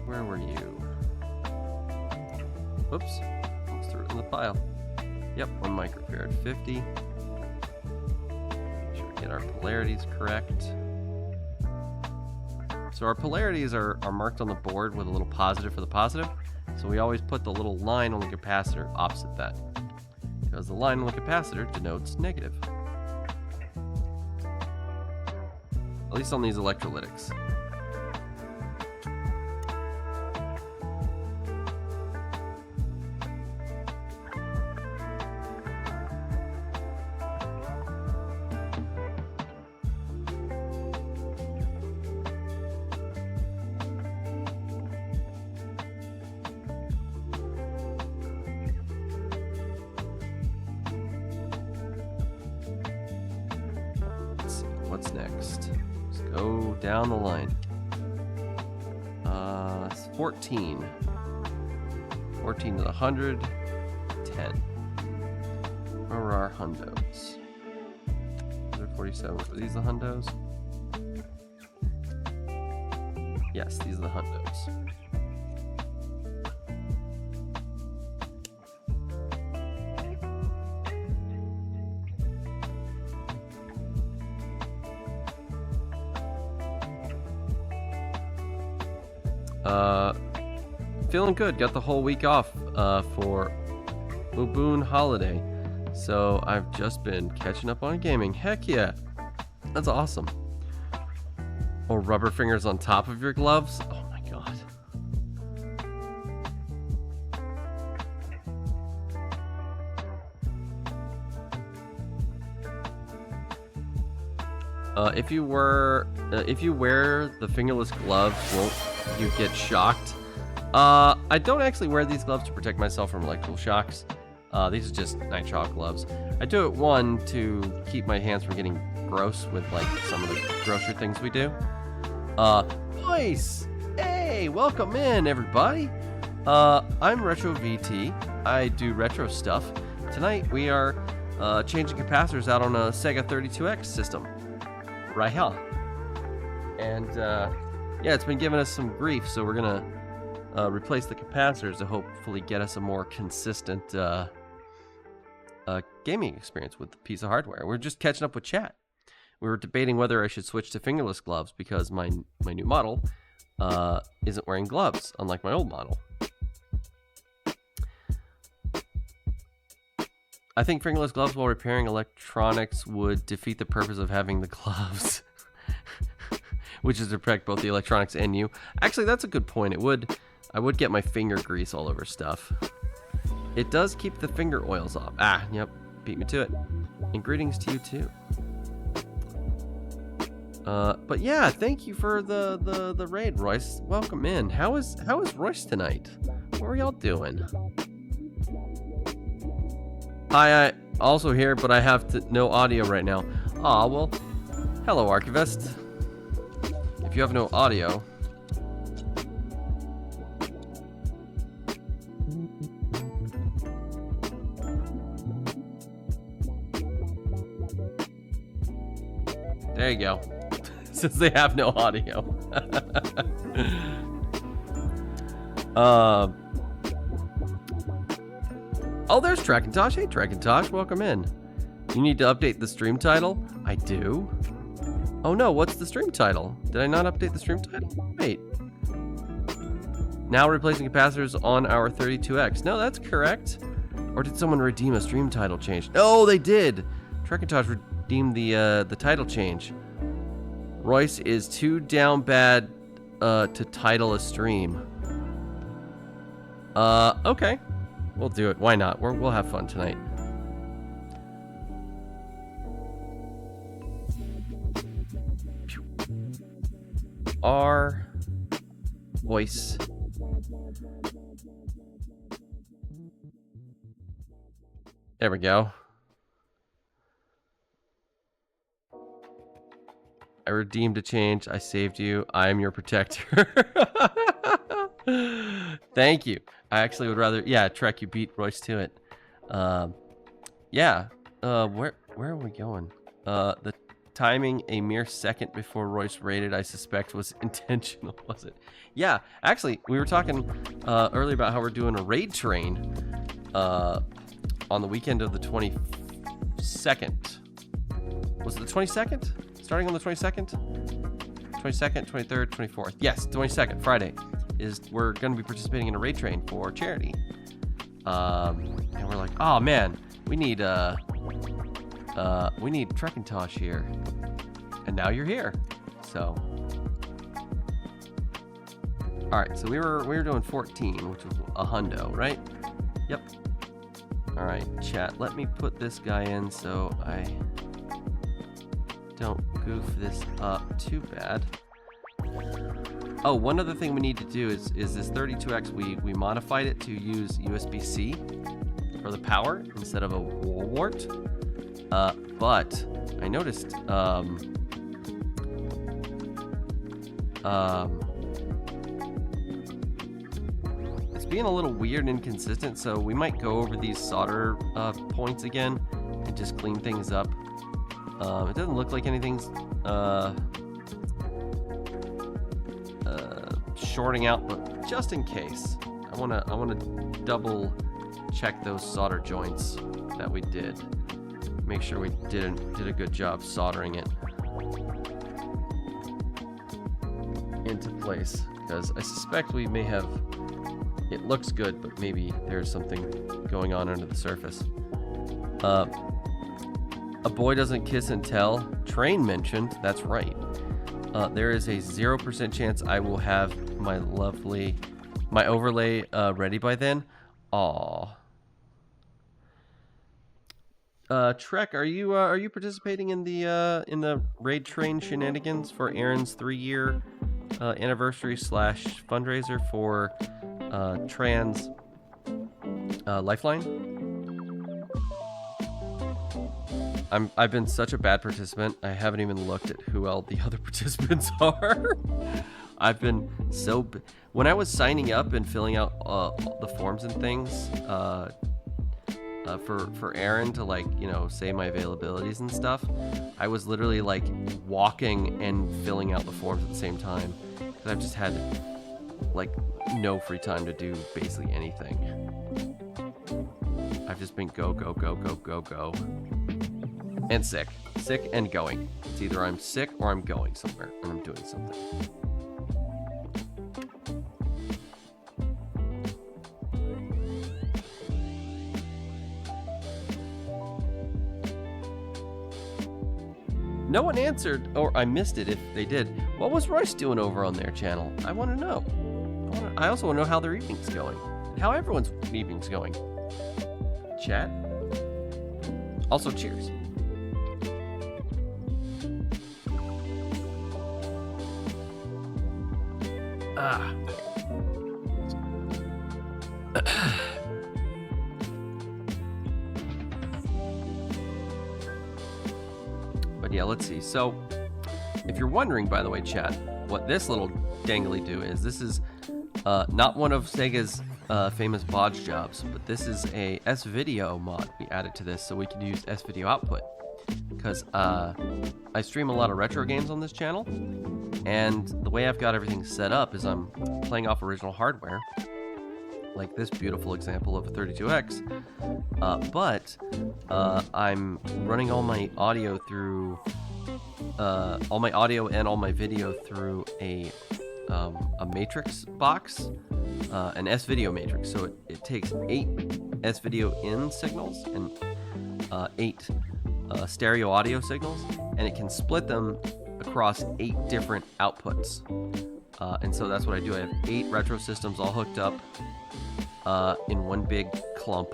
Where were you? Whoops, almost threw it in the pile. Yep, 1 microfarad, 50. Make sure we get our polarities correct. So our polarities are marked on the board with a little positive for the positive. So we always put the little line on the capacitor opposite that, because the line on the capacitor denotes negative. At least on these electrolytics. What's next? Let's go down the line. 14. 14 to the 100. 10. Where were our hundos? 147. Were these the hundos? Yes, these are the hundos. Feeling good. Got the whole week off for Uboon holiday. So I've just been catching up on gaming. Heck yeah. That's awesome. Or rubber fingers on top of your gloves. Oh my god. If you wear the fingerless gloves, won't you get shocked? I don't actually wear these gloves to protect myself from electrical shocks. These are just nitrile gloves. I do it, one, to keep my hands from getting gross with like some of the grocery things we do. Nice! Hey, welcome in, everybody. I'm Retro VT. I do retro stuff. Tonight we are changing capacitors out on a Sega 32X system. Right here. And yeah, it's been giving us some grief, so we're gonna replace the capacitors to hopefully get us a more consistent gaming experience with the piece of hardware. We're just catching up with chat. We were debating whether I should switch to fingerless gloves because my new model isn't wearing gloves, unlike my old model. I think fingerless gloves while repairing electronics would defeat the purpose of having the gloves. Which is to protect both the electronics and you. Actually, that's a good point. It would... I would get my finger grease all over stuff. It does keep the finger oils off. Ah, yep. Beat me to it. And greetings to you, too. But yeah, thank you for the raid, Royce. Welcome in. How is Royce tonight? What are y'all doing? Hi, I also here, but I have no audio right now. Aw, well, hello, Archivist. If you have no audio... There you go. Since they have no audio. Oh, there's Trakintosh. Hey, Trakintosh, welcome in. You need to update the stream title? I do? Oh no, what's the stream title? Did I not update the stream title? Wait. Now replacing capacitors on our 32X. No, that's correct. Or did someone redeem a stream title change? No, they did. Trakintosh redeemed the title change. Royce is too down bad to title a stream. Okay. We'll do it. Why not? We'll have fun tonight. Our voice. There we go. I redeemed a change. I saved you. I am your protector. Thank you. I actually would rather... Yeah, Trek, you beat Royce to it. Yeah. Where are we going? The timing a mere second before Royce raided, I suspect, was intentional, was it? Yeah. Actually, we were talking earlier about how we're doing a raid train on the weekend of the 22nd. Was it the 22nd? Starting on the 22nd? 22nd, 23rd, 24th. Yes, 22nd, Friday. We're going to be participating in a raid train for charity. And we're like, oh man, we need Trakintosh here. And now you're here. So. Alright, so we were doing 14, which was a hundo, right? Yep. Alright, chat, let me put this guy in so I don't goof this up too bad. Oh, one other thing we need to do is this 32X, we modified it to use USB-C for the power instead of a wall wart. But I noticed it's being a little weird and inconsistent, so we might go over these solder points again and just clean things up. It doesn't look like anything's shorting out, but just in case, I wanna double check those solder joints that we did. Make sure we did a good job soldering it into place, because I suspect we may have. It looks good, but maybe there's something going on under the surface. A boy doesn't kiss and tell. Train mentioned. That's right. There is a 0% chance I will have my overlay ready by then. Aw. Trek, are you participating in the raid train shenanigans for Aaron's 3-year anniversary / fundraiser for trans Lifeline? I've been such a bad participant. I haven't even looked at who all the other participants are. I've been so... When I was signing up and filling out the forms and things for Aaron to, like, you know, say my availabilities and stuff, I was literally like walking and filling out the forms at the same time, because I've just had like no free time to do basically anything. I've just been go. And sick and going. It's either I'm sick or I'm going somewhere and I'm doing something. No one answered, or I missed it if they did. What was Royce doing over on their channel? I want to know. I also want to know how their evening's going. How everyone's evening's going. Chat. Also, cheers. Ah. But yeah, let's see. So, if you're wondering, by the way, chat, what this little dangly do is, this is not one of Sega's famous bodge jobs, but this is a S-Video mod we added to this so we can use S-Video output. Because I stream a lot of retro games on this channel, and the way I've got everything set up is I'm playing off original hardware, like this beautiful example of a 32X, but I'm running all my audio through, all my audio and all my video through a matrix box, an S-Video matrix. So it takes 8 S-Video in signals and 8 stereo audio signals, and it can split them across 8 different outputs. And so that's what I do. I have 8 retro systems all hooked up in one big clump,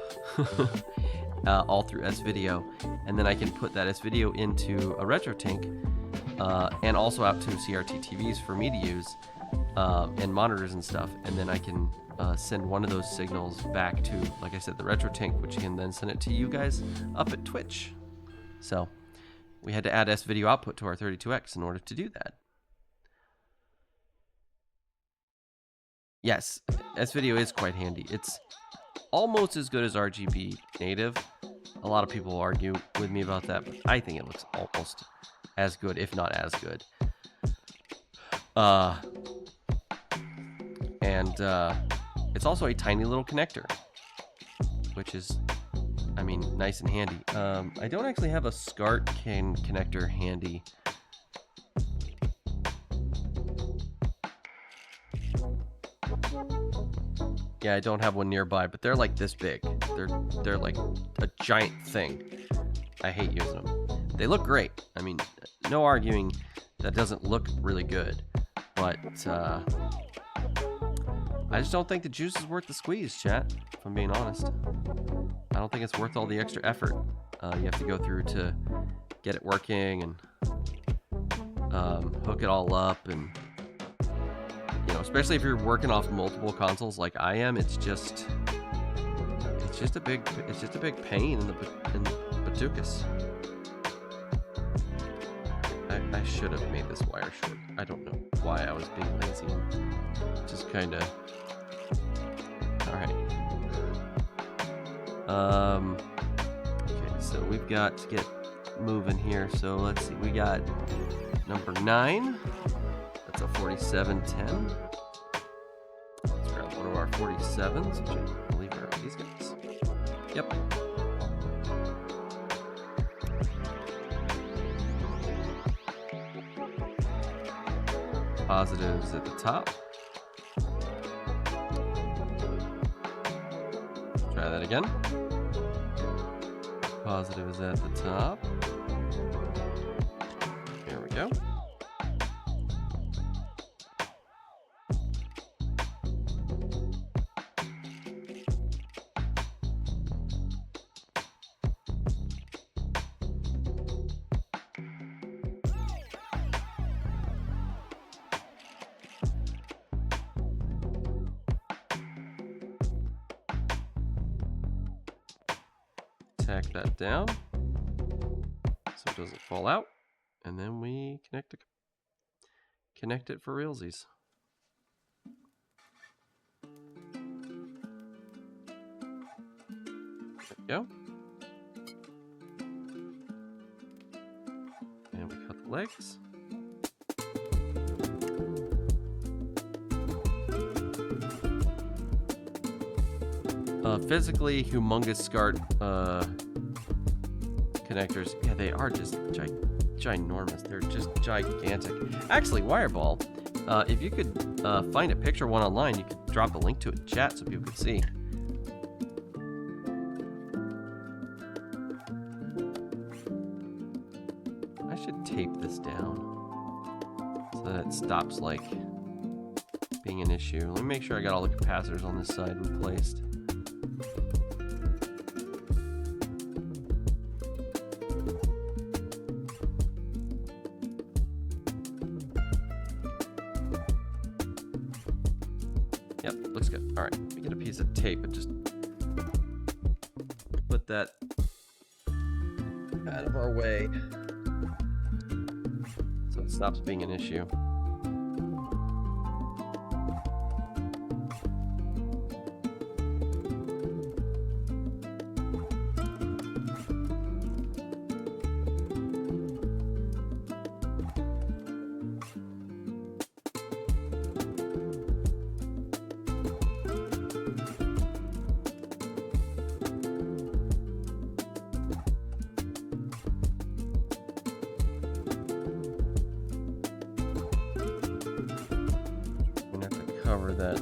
all through S-Video, and then I can put that S-Video into a retro tank, and also out to CRT TVs for me to use, and monitors and stuff, and then I can send one of those signals back to, like I said, the retro tank, which can then send it to you guys up at Twitch. So we had to add S-Video output to our 32X in order to do that. Yes, S-Video is quite handy. It's almost as good as RGB native. A lot of people argue with me about that, but I think it looks almost as good, if not as good. It's also a tiny little connector, which is, I mean, nice and handy. I don't actually have a SCART connector handy. Yeah, I don't have one nearby, but they're like this big. They're like a giant thing. I hate using them. They look great. I mean, no arguing that doesn't look really good, but I just don't think the juice is worth the squeeze, chat, if I'm being honest. I don't think it's worth all the extra effort you have to go through to get it working and hook it all up, and you know, especially if you're working off multiple consoles like I am, it's just a big pain in the batukas. I should have made this wire short. I don't know why I was being lazy. Just kind of. All right. Okay, so we've got to get moving here. So let's see. We got number 9. That's a 4710. Let's grab one of our 47s, which I believe are these guys. Yep. Positives at the top. Try that again. Positive is at the top. Here we go. Tack that down so it doesn't fall out, and then we connect it for realsies. There we go. And we cut the legs. Physically humongous SCART connectors. Yeah, they are just ginormous. They're just gigantic. Actually, Wireball, if you could find a picture of one online, you could drop a link to it in chat so people could see. I should tape this down so that it stops, like, being an issue. Let me make sure I got all the capacitors on this side replaced. Yep, looks good. All right, let me get a piece of tape and just put that out of our way so it stops being an issue. Cover that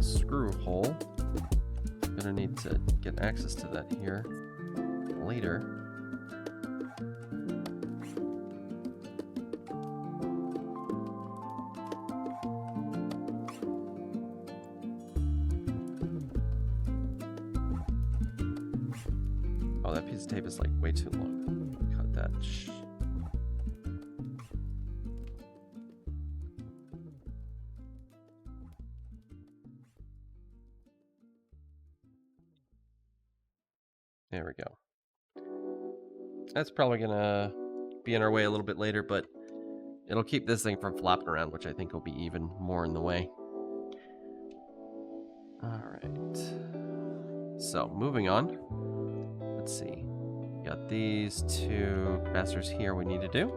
screw hole. Gonna need to get access to that here later. Oh, that piece of tape is like way too long. Cut that. There we go. That's probably gonna be in our way a little bit later, but it'll keep this thing from flopping around, which I think will be even more in the way. Alright. So, moving on. Let's see. Got these two capacitors here we need to do.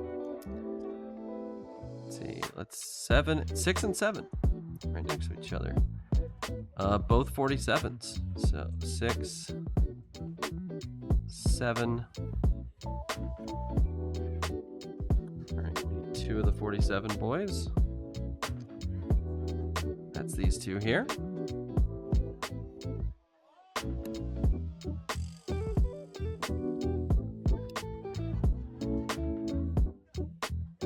Let's see. Let's 6 and 7. Right next to each other. Both 47s. So, 6... 7. Alright, we need 2 of the 47 boys. That's these two here.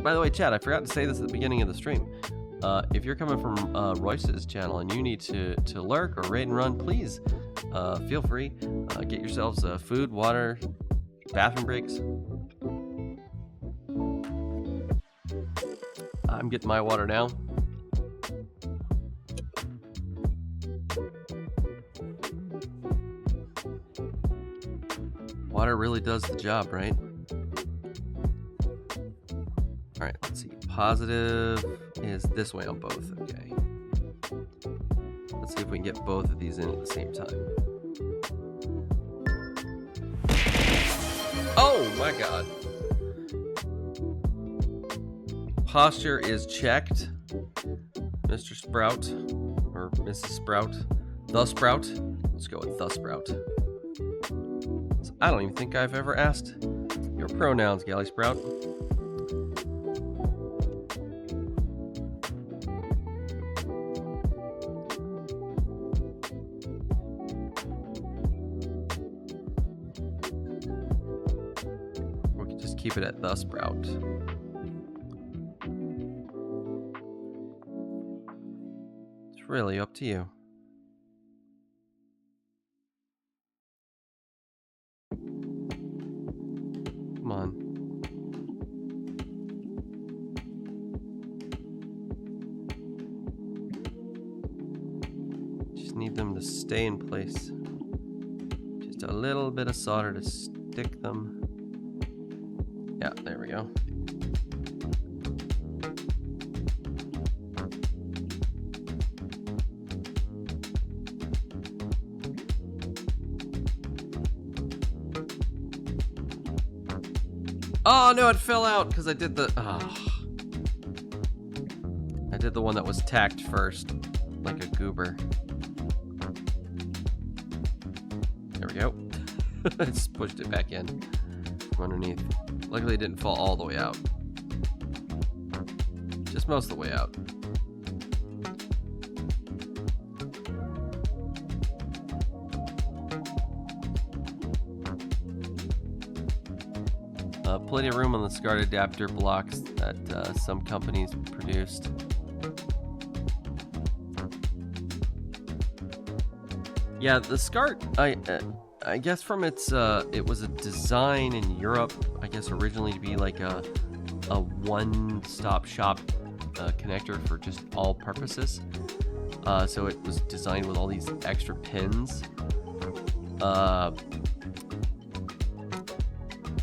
By the way, Chad, I forgot to say this at the beginning of the stream. If you're coming from Royce's channel and you need to lurk or raid and run, please feel free. Get yourselves food, water, bathroom breaks. I'm getting my water now. Water really does the job, right? All right, let's see. Positive is this way on both. Okay. Let's see if we can get both of these in at the same time. Oh my god. Posture is checked. Mr. Sprout. Or Mrs. Sprout. The Sprout. Let's go with the Sprout. So I don't even think I've ever asked your pronouns, Galley Sprout. Keep it at the Sprout. It's really up to you. Come on. Just need them to stay in place. Just a little bit of solder to stick them. Yeah, there we go. Oh no, it fell out because I did the. I did the one that was tacked first, like a goober. There we go. I just pushed it back in from underneath. Luckily, it didn't fall all the way out. Just most of the way out. Plenty of room on the SCART adapter blocks that some companies produced. Yeah, the SCART, I guess from its, it was a design in Europe, I guess originally to be like a one-stop shop connector for just all purposes. So it was designed with all these extra pins.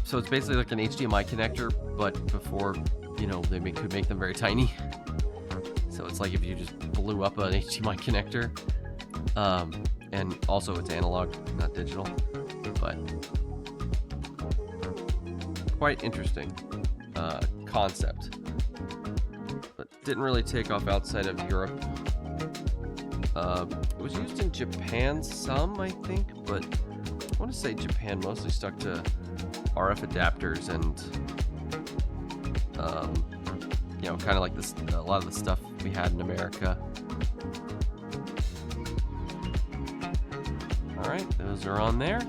So it's basically like an HDMI connector, but before, you know, they could make them very tiny. So it's like if you just blew up an HDMI connector. And also it's analog, not digital. But quite interesting concept. But didn't really take off outside of Europe. It was used in Japan some, I think, but I want to say Japan mostly stuck to RF adapters and, you know, kind of like this, a lot of the stuff we had in America. All right, those are on there.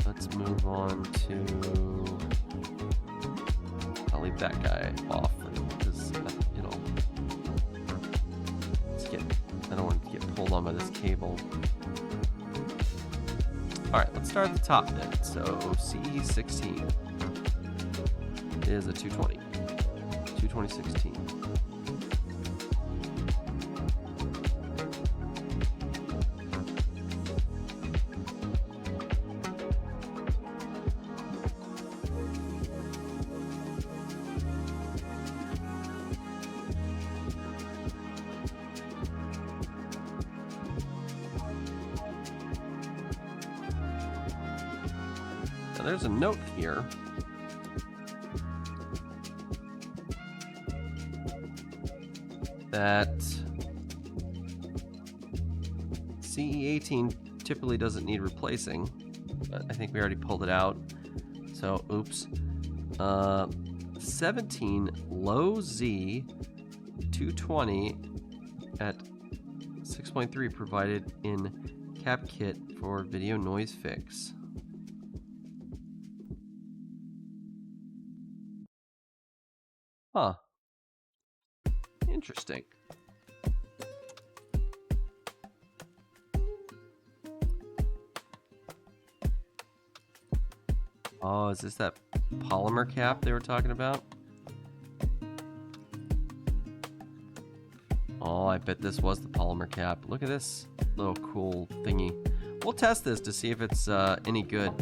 Let's move on to, I'll leave that guy off because, you know, I don't want to get pulled on by this cable. Alright, let's start at the top then. So, CE16 is a 220. 22016. There's a note here. That CE18 typically doesn't need replacing, but I think we already pulled it out. So, oops. 17 low Z 220 at 6.3 provided in cap kit for video noise fix. Huh. Interesting. Oh, is this that polymer cap they were talking about? Oh, I bet this was the polymer cap. Look at this little cool thingy. We'll test this to see if it's any good.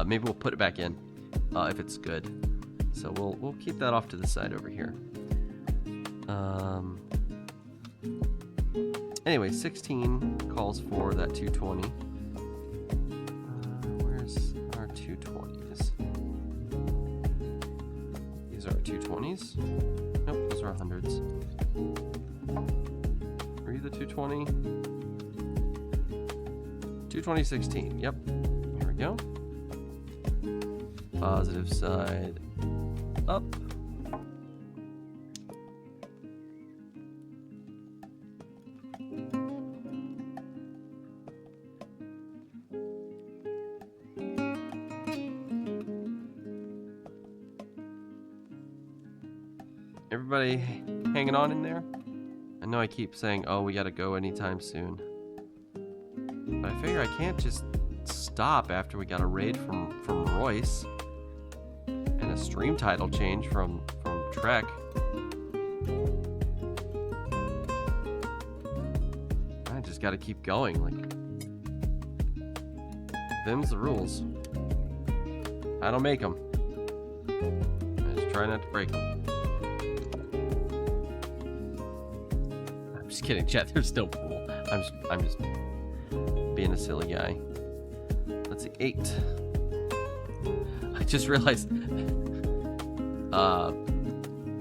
Maybe we'll put it back in if it's good. So we'll keep that off to the side over here. Anyway, 16 calls for that 220. Where's our 220s? These are our 220s. Nope, those are 100s. Are you the 220? 22016. Yep. Here we go. Positive side up. Everybody hanging on in there? I know I keep saying, oh, we gotta go anytime soon. But I figure I can't just stop after we got a raid from Royce. And a stream title change from Trek. I just gotta keep going. Like, them's the rules. I don't make them. I just try not to break them. I'm just kidding, chat. They're still cool. I'm just being a silly guy. Let's see, 8. I just realized.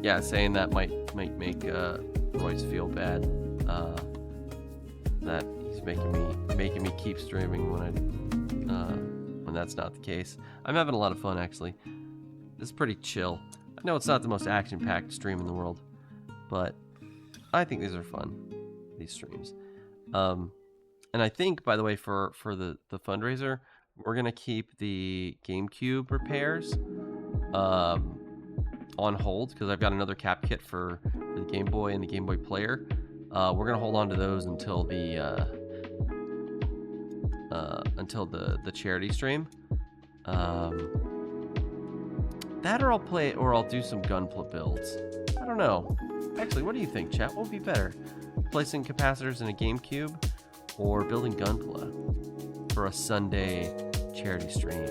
Yeah, saying that might make Royce feel bad. That he's making me keep streaming when that's not the case. I'm having a lot of fun actually. This is pretty chill. I know it's not the most action-packed stream in the world, but I think these are fun. These streams. And I think, by the way, for the fundraiser, we're gonna keep the GameCube repairs on hold because I've got another cap kit for the Game Boy and the Game Boy Player. We're gonna hold on to those until the charity stream. That or I'll play, or I'll do some Gunpla builds. I don't know. Actually, what do you think, chat? What would be better? Placing capacitors in a GameCube or building Gunpla for a Sunday charity stream?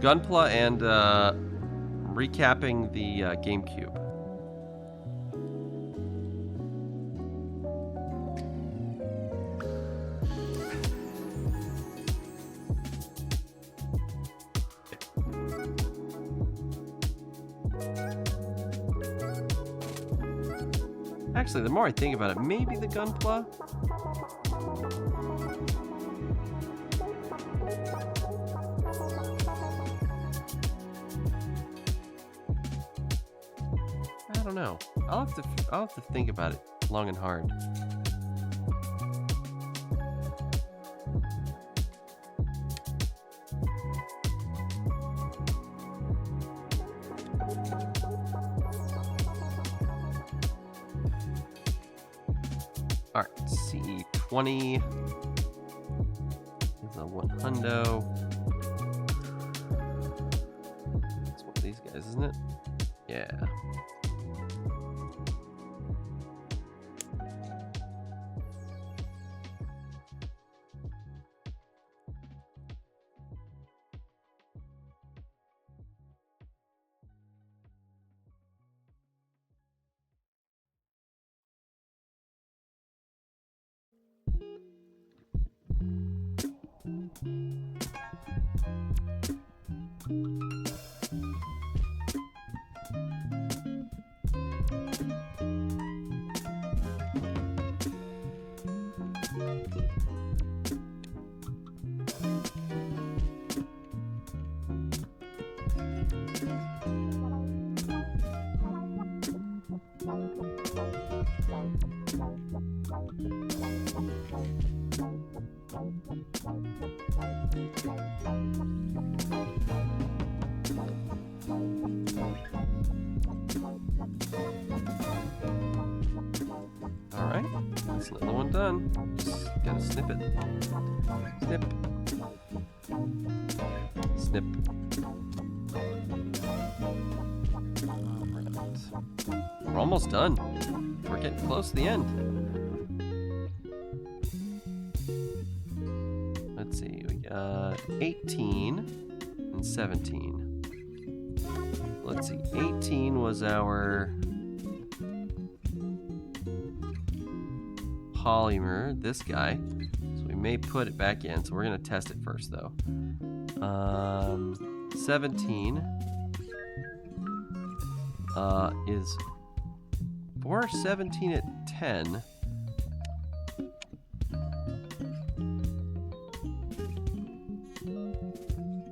Gunpla and recapping the GameCube. Actually, the more I think about it, maybe the Gunpla. I don't know. I'll have to think about it long and hard. All right, CE20 is a 100. It's one of these guys, isn't it? Yeah. Alright, that's another one done. Just gotta snip it. Snip. Snip. Alright. We're almost done. We're getting close to the end. Let's see, we got 18 and 17. Let's see, 18 was our polymer, this guy. So we may put it back in, so we're gonna test it first though. 17 is for 17 at 10.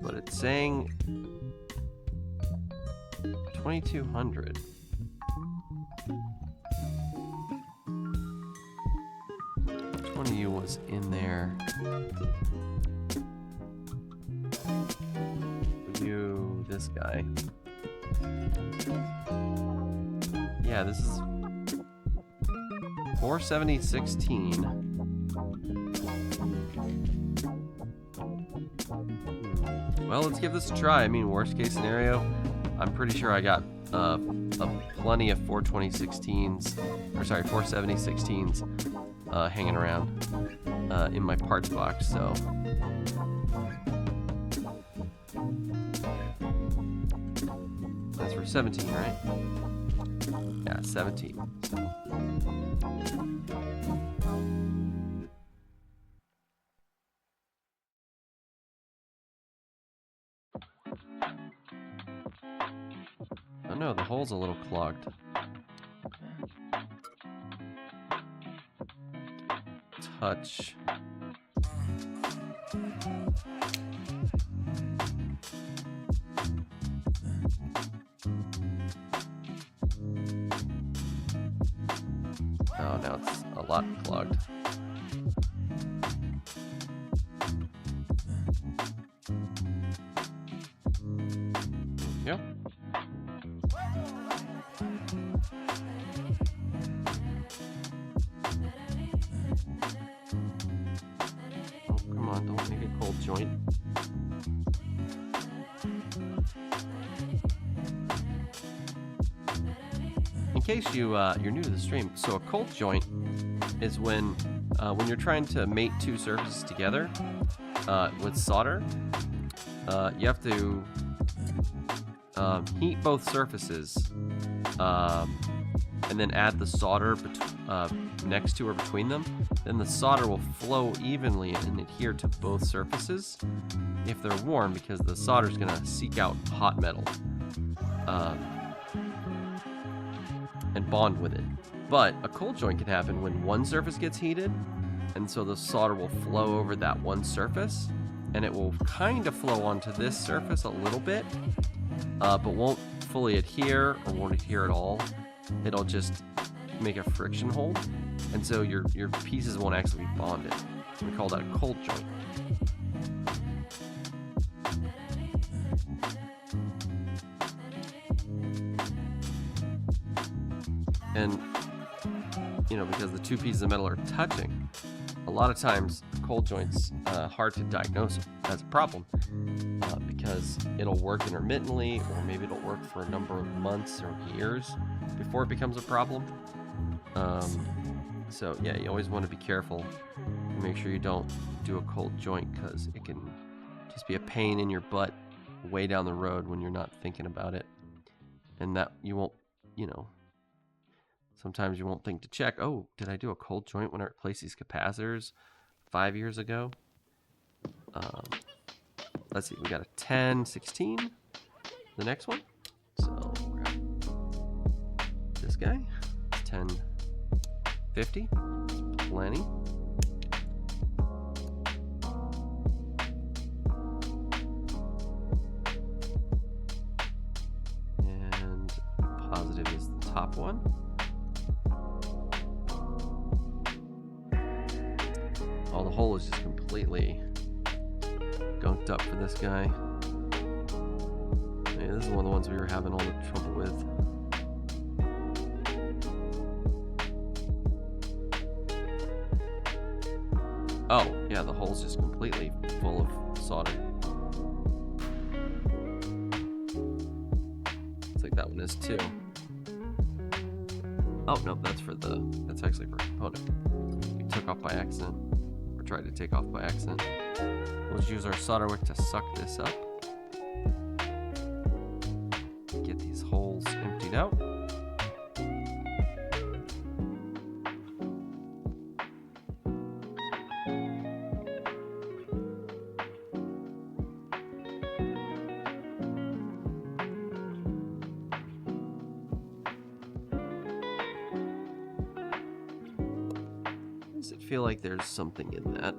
But it's saying 2200. Which one of you was in there? You, this guy. Yeah, this is 47016. Well, let's give this a try. I mean, worst case scenario, I'm pretty sure I got plenty of 42016s, or sorry, 47016s hanging around in my parts box, so. That's for 17, right? Yeah, 17. So. Oh no, the hole's a little clogged. Touch. Oh, now it's a lot clogged. Yep. Oh, come on, don't make a cold joint. In case you're new to the stream, so a cold joint is when you're trying to mate two surfaces together with solder, you have to heat both surfaces and then add the solder next to or between them. Then the solder will flow evenly and adhere to both surfaces if they're warm, because the solder is going to seek out hot metal and bond with it. But a cold joint can happen when one surface gets heated, and so the solder will flow over that one surface, and it will kind of flow onto this surface a little bit, but won't fully adhere or won't adhere at all. It'll just make a friction hold, and so your pieces won't actually be bonded. We call that a cold joint. And, you know, because the two pieces of metal are touching, a lot of times cold joints hard to diagnose as a problem because it'll work intermittently, or maybe it'll work for a number of months or years before it becomes a problem. So yeah, you always want to be careful and make sure you don't do a cold joint, because it can just be a pain in your butt way down the road when you're not thinking about it, and that you won't, you know, sometimes you won't think to check, oh, did I do a cold joint when I replaced these capacitors 5 years ago? Let's see, we got a 1016, the next one. So we're gonna this guy, 1050, plenty. And positive is the top one. Oh, the hole is just completely gunked up for this guy. Yeah, this is one of the ones we were having all the trouble with. Oh, yeah, the hole's just completely full of solder. Looks like that one is too. Oh, no, that's actually for a component. We took off by accident. Tried to take off by accident. We'll just use our solder wick to suck this up. Get these holes emptied out. Does it feel like there's something in that?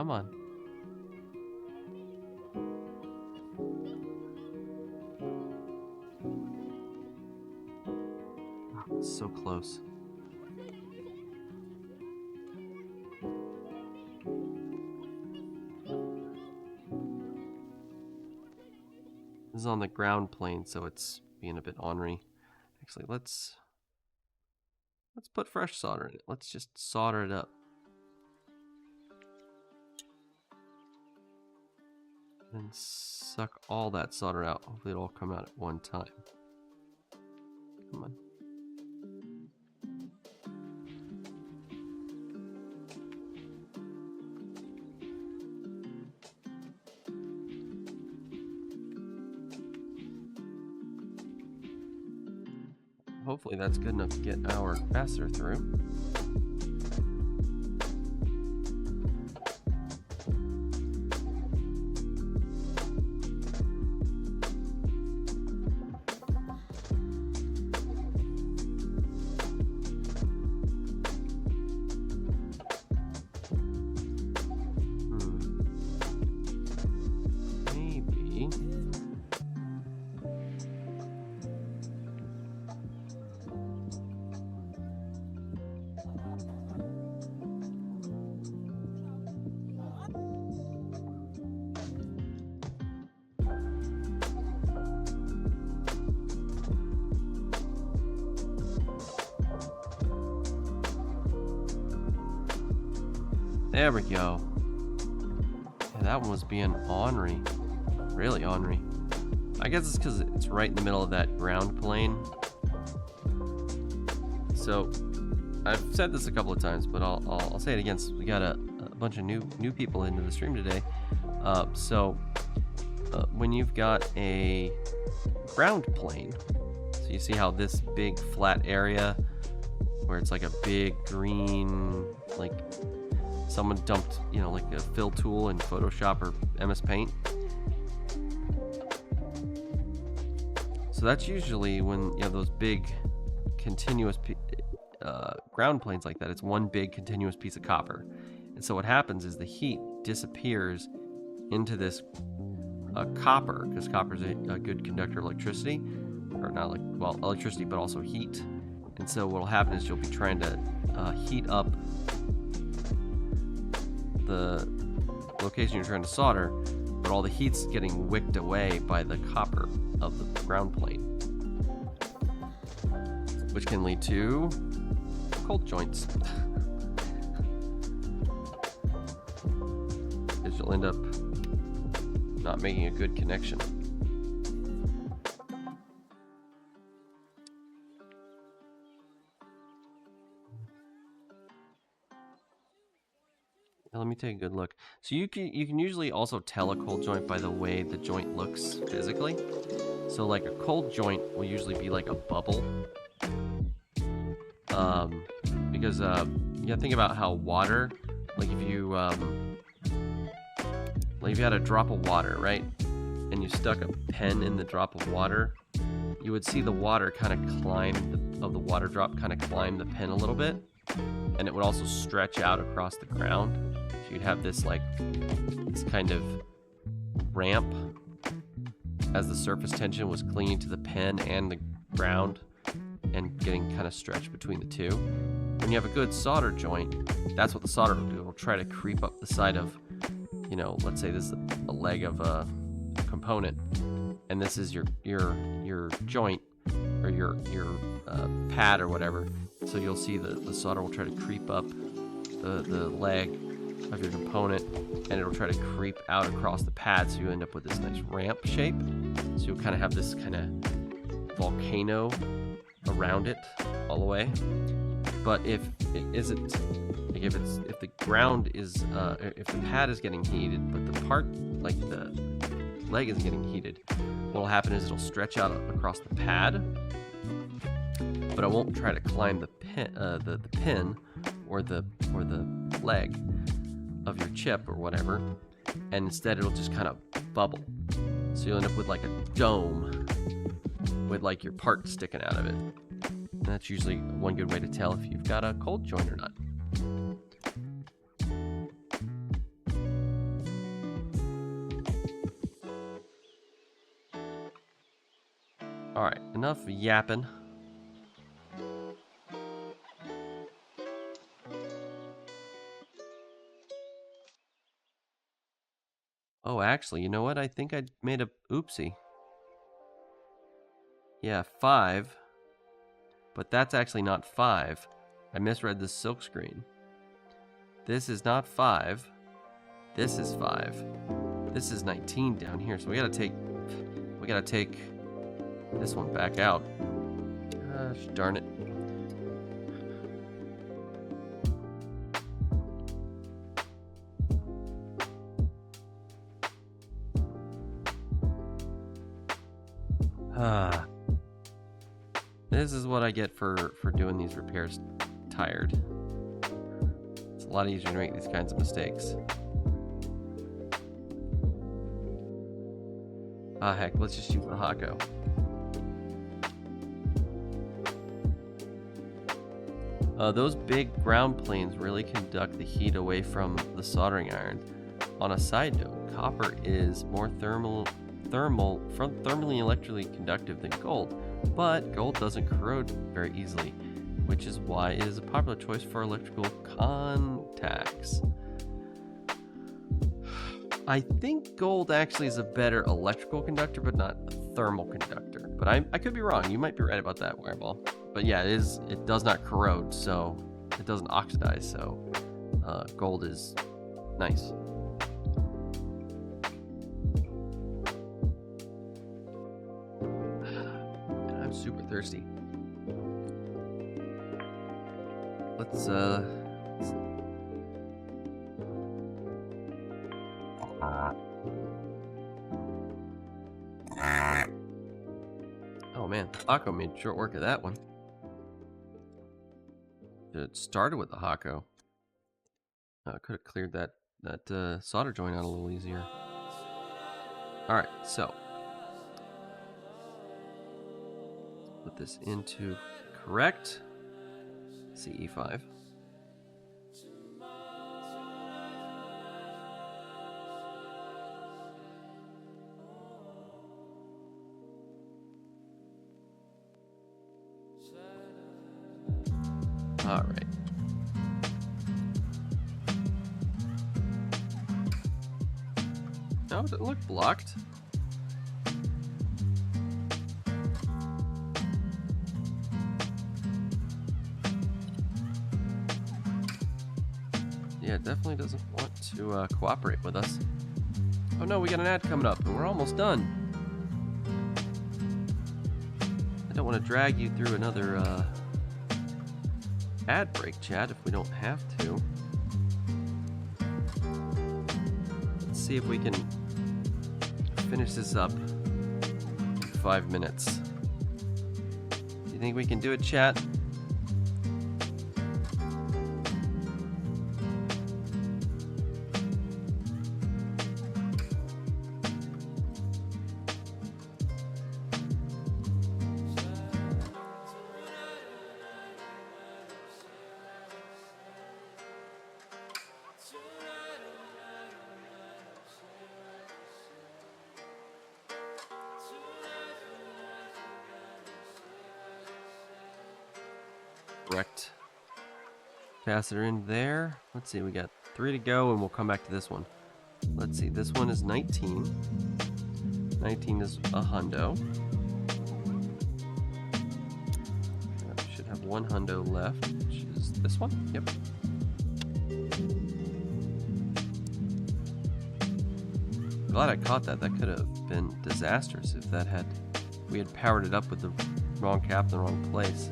Come on. Oh, it's so close. This is on the ground plane, so it's being a bit ornery. Actually, let's put fresh solder in it. Let's just solder it up. And suck all that solder out. Hopefully it'll all come out at one time. Come on. Hopefully that's good enough to get our capacitor through. Maybe. There we go. Yeah, that one was being ornery. Really ornery. I guess it's because it's right in the middle of that ground plane. So, I've said this a couple of times, but I'll say it again. So we got a bunch of new people into the stream today. When you've got a ground plane, so you see how this big flat area, where it's like a big green, like someone dumped, like a fill tool in Photoshop or MS Paint. So that's usually when you have those big continuous ground planes like that. It's one big continuous piece of copper. And so what happens is the heat disappears into this copper, because copper is a good conductor of electricity, or not electricity, but also heat. And so what will happen is you'll be trying to heat up the location you're trying to solder, but all the heat's getting wicked away by the copper of the ground plane, which can lead to cold joints. Because you'll end up not making a good connection. Now, let me take a good look. So you can usually also tell a cold joint by the way the joint looks physically. So like a cold joint will usually be like a bubble. Because think about how water, like if you had a drop of water, right? And you stuck a pen in the drop of water, you would see the water kind of climb, the water drop kind of climb the pen a little bit. And it would also stretch out across the ground. So you'd have this kind of ramp as the surface tension was clinging to the pen and the ground and getting kind of stretched between the two. When you have a good solder joint, that's what the solder will do. It will try to creep up the side of, let's say this is a leg of a component, and this is your joint or your pad or whatever. So you'll see the solder will try to creep up the leg of your component, and it'll try to creep out across the pad, so you end up with this nice ramp shape. So you'll kind of have this kind of volcano around it all the way. But if it isn't, like if the ground is, if the pad is getting heated, but the part, like the leg isn't getting heated, what'll happen is it'll stretch out across the pad, but it won't try to climb the pin or the leg of your chip or whatever, and instead it'll just kind of bubble. So you'll end up with like a dome with like your part sticking out of it. And that's usually one good way to tell if you've got a cold joint or not. Alright, enough yapping. Oh, actually, you know what? I think I made a oopsie. Yeah, 5. But that's actually not 5. I misread the silk screen. This is not 5. This is 5. This is 19 down here. So we gotta take this one back out. Gosh darn it. This is what I get for doing these repairs tired. It's a lot easier to make these kinds of mistakes. Ah, heck, let's just use the Hako. Those big ground planes really conduct the heat away from the soldering iron. On a side note, copper is more thermally electrically conductive than gold, but gold doesn't corrode very easily, which is why it is a popular choice for electrical contacts. I think gold actually is a better electrical conductor, but not a thermal conductor. But I could be wrong. You might be right about that, Wireball. But yeah, it does not corrode, so it doesn't oxidize, so gold is nice. I'm super thirsty. Let's oh man, Hako made short work of that one. It started with the Hako. Could have cleared that solder joint out a little easier. All right, so put this into correct CE5. All right. No, it doesn't look blocked. Yeah, it definitely doesn't want to cooperate with us. Oh no, we got an ad coming up, and we're almost done. I don't want to drag you through another ad break, chat, if we don't have to. Let's see if we can finish this up in 5 minutes. Do you think we can do it, chat? Correct. Capacitor in there. Let's see, we got 3 to go, and we'll come back to this one. Let's see, this one is 19. 19 is a hundo. We should have 1 hundo left, which is this one. Yep. Glad I caught that. That could have been disastrous if we had powered it up with the wrong cap in the wrong place.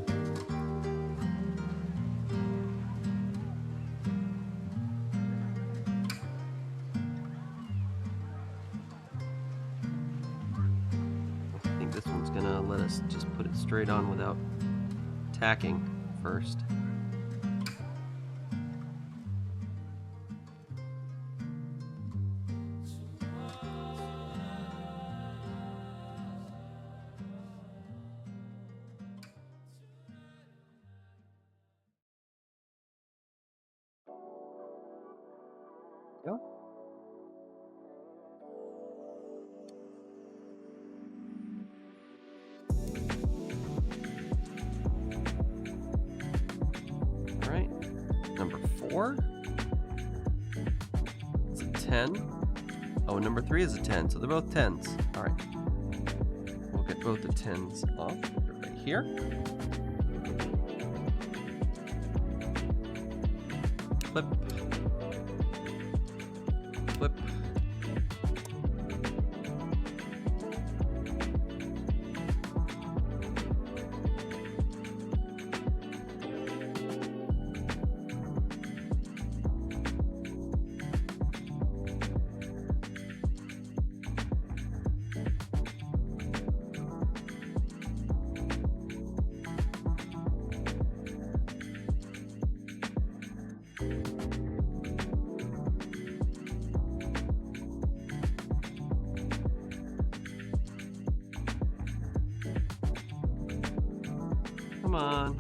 I think this one's gonna let us just put it straight on without tacking first. Go. 4? It's a 10. Oh, number 3 is a 10, so they're both 10s. All right. We'll get both the 10s off right here. Flip. Flip. Come on.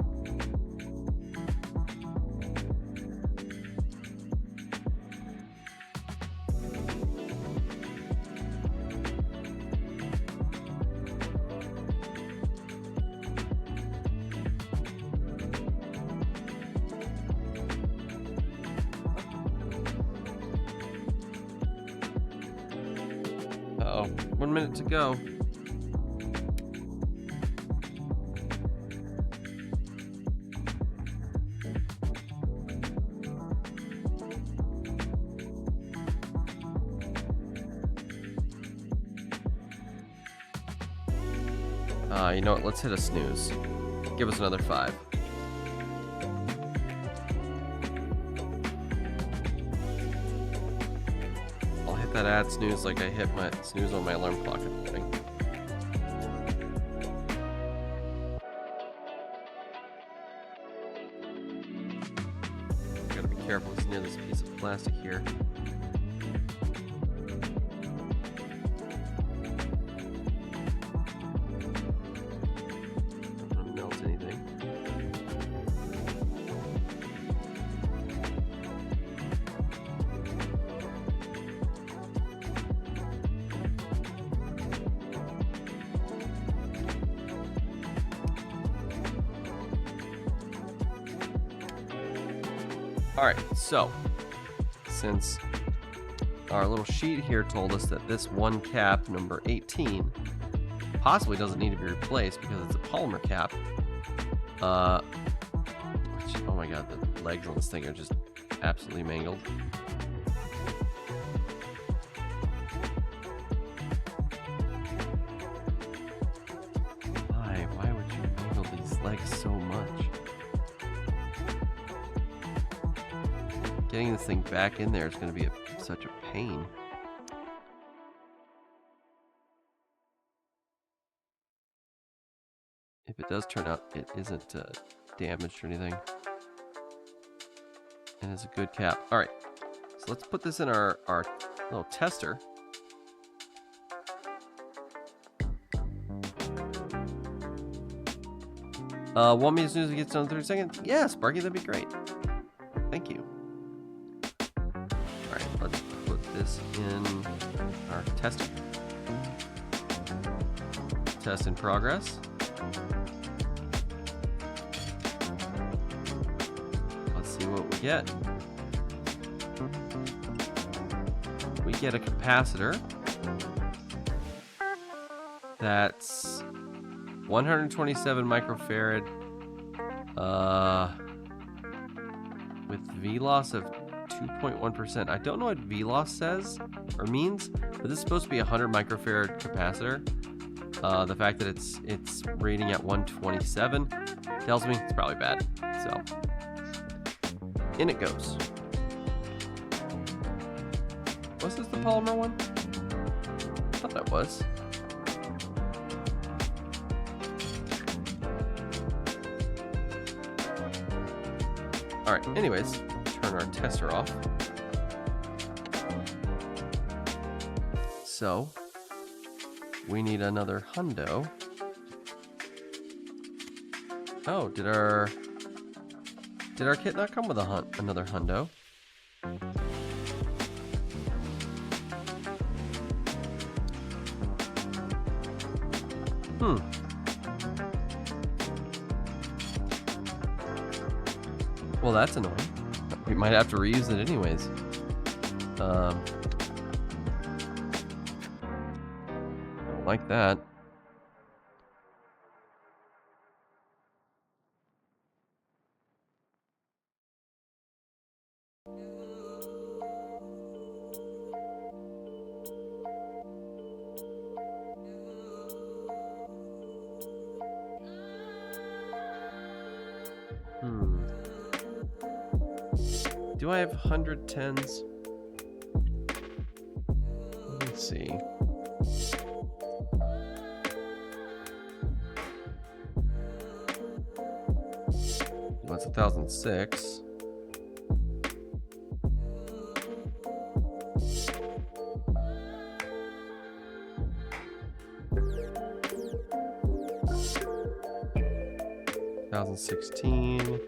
Uh-oh, 1 minute to go. You know what? Let's hit a snooze. Give us another 5. I'll hit that ad snooze like I hit my snooze on my alarm clock in the morning. Gotta be careful. It's near this piece of plastic here. Alright, so since our little sheet here told us that this one cap, number 18, possibly doesn't need to be replaced because it's a polymer cap, which, oh my god, the legs on this thing are just absolutely mangled. Why would you mangle these legs so much? Getting this thing back in there is going to be such a pain. If it does turn out it isn't damaged or anything. And it's a good cap. Alright, so let's put this in our little tester. Want me to snooze if it gets done in 30 seconds? Yeah, Sparky, that'd be great. Thank you. Alright, let's put this in our tester. Test in progress. Let's see what we get. We get a capacitor that's 127 microfarad with V-loss of 2.1%. I don't know what V-loss says or means, but this is supposed to be a 100 microfarad capacitor. The fact that it's reading at 127 tells me it's probably bad. So in it goes. Was this the polymer one? I thought that was. Alright, anyways, turn our tester off. So, we need another hundo. Oh, did our kit not come with another hundo? Well, that's annoying. We might have to reuse it anyways. Like that. Do I have 110s? Let me see. That's 1006. $1,016.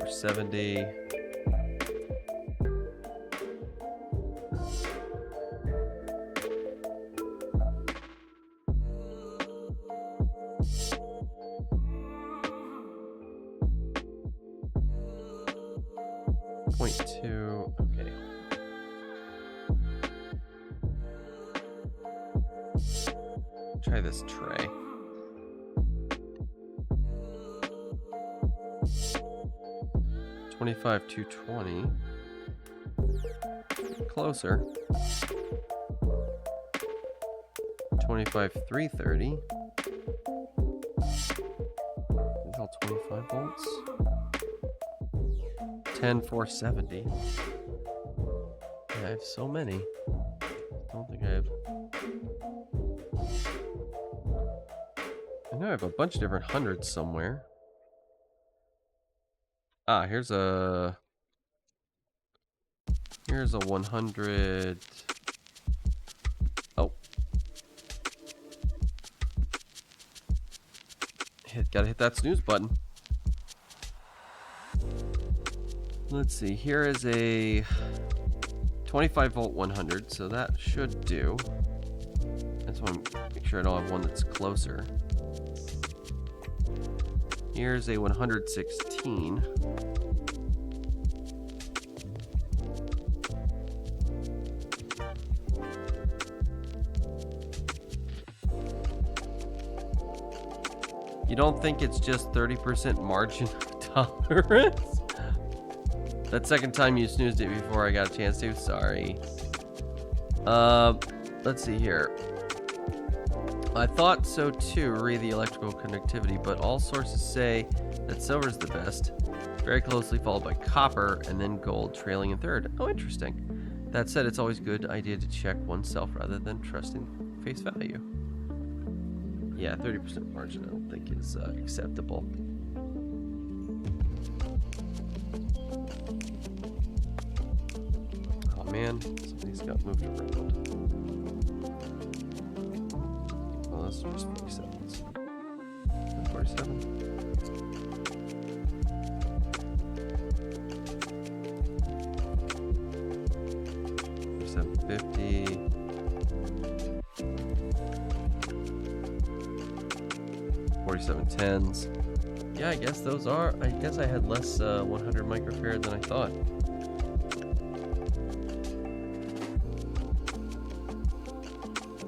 $70. .2. Okay. Try this tray. $25,220. Closer. $25,330. These all 25 volts. $10,470. Yeah, I have so many. I don't think I have. I know I have a bunch of different hundreds somewhere. Ah, here's a 100. Oh. Gotta hit that snooze button. Let's see, here is a 25 volt 100, so that should do. I just want to make sure I don't have one that's closer. Here's a 116. You don't think it's just 30% margin of tolerance? That second time you snoozed it before I got a chance to. Sorry. Let's see here. I thought so too, read the electrical conductivity, but all sources say that silver is the best, very closely followed by copper, and then gold trailing in third. Oh, interesting. That said, it's always a good idea to check oneself rather than trusting face value. Yeah, 30% margin I don't think is acceptable. Oh man, something's got moved around. Oh, that's just 47. 47. 4750. 4710s. Yeah, I guess those are. I guess I had less 100 microfarad than I thought.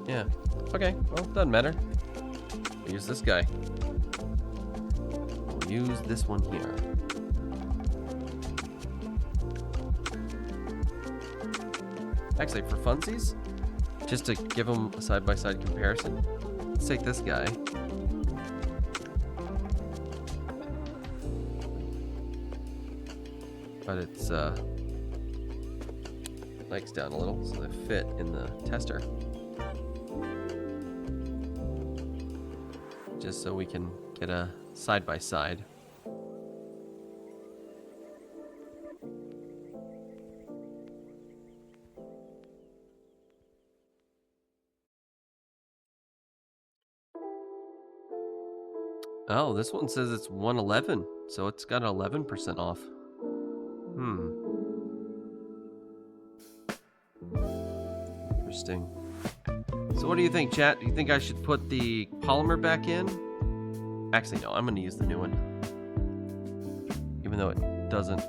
Yeah. Okay. Well, doesn't matter. We'll use this guy. We'll use this one here. Actually, for funsies, just to give them a side-by-side comparison, let's take this guy. But it's legs down a little so they fit in the tester. Just so we can get a side-by-side. Oh, this one says it's 111, so it's got 11% off. Interesting. So what do you think, chat? Do you think I should put the polymer back in? Actually, no, I'm going to use the new one. Even though it doesn't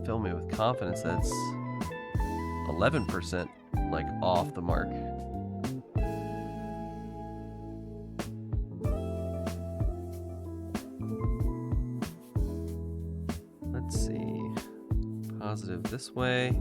fill me with confidence that it's 11% like off the mark. Let's see. Positive this way.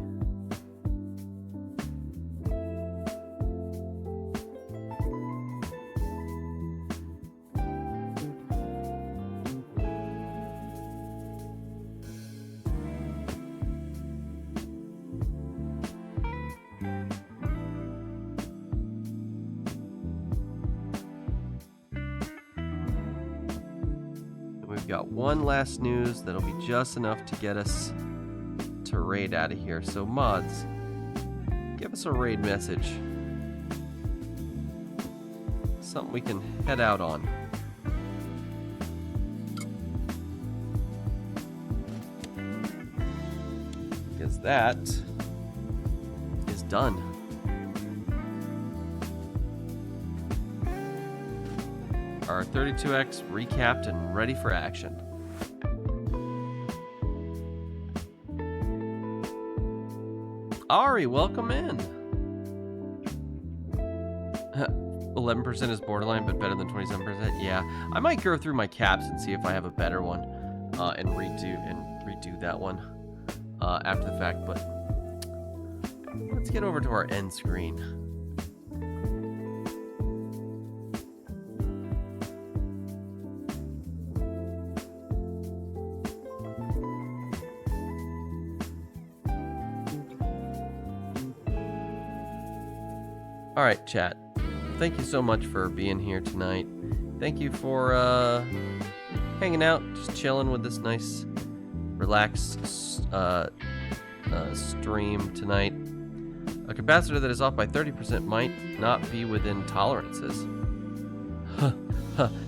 We've got one last news that'll be just enough to get us to raid out of here. So mods, give us a raid message. Something we can head out on. Because that is done. Our 32X recapped and ready for action. Ari, welcome in. 11% is borderline, but better than 27%. Yeah, I might go through my caps and see if I have a better one, and redo that one after the fact. But let's get over to our end screen. All right, chat. Thank you so much for being here tonight. Thank you for hanging out, just chilling with this nice, relaxed stream tonight. A capacitor that is off by 30% might not be within tolerances.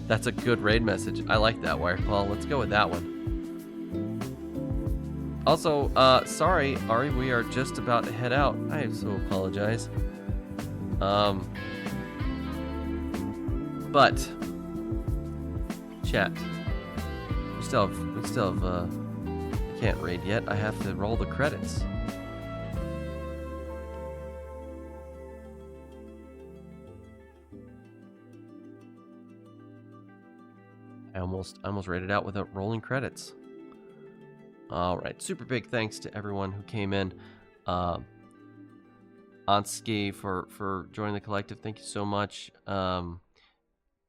That's a good raid message. I like that, Wirepaw. Let's go with that one. Also, sorry, Ari, we are just about to head out. I so apologize. But chat, we still have I can't raid yet. I have to roll the credits. I almost raided out without rolling credits. All right, super big thanks to everyone who came in. Anski for joining the collective. Thank you so much.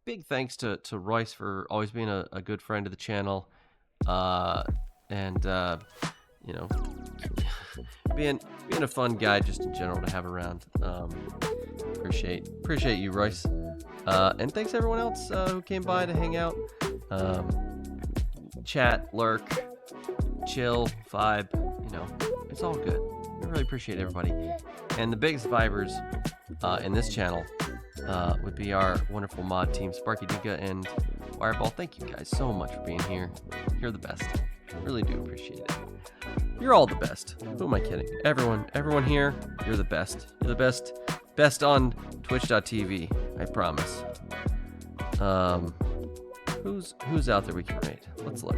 Big thanks to Royce for always being a good friend of the channel, and you know, being a fun guy just in general to have around. Appreciate you, Royce. And thanks everyone else who came by to hang out, chat, lurk, chill, vibe. You know, it's all good. I really appreciate everybody. And the biggest vibers in this channel would be our wonderful mod team, Sparky Duka and Wireball. Thank you guys so much for being here. You're the best. I really do appreciate it. You're all the best. Who am I kidding? Everyone here, you're the best. You're the best on Twitch.tv. I promise. Who's out there we can raid? Let's look.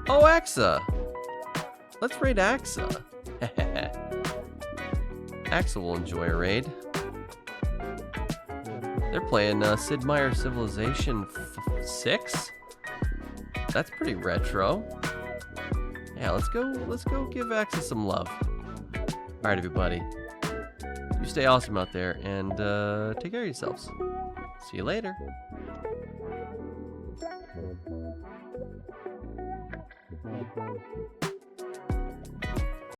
Oh, AXA! Let's raid AXA. AXA will enjoy a raid. They're playing Sid Meier's Civilization 6? That's pretty retro. Yeah, let's go give AXA some love. Alright, everybody. You stay awesome out there, and take care of yourselves. See you later. Thank you.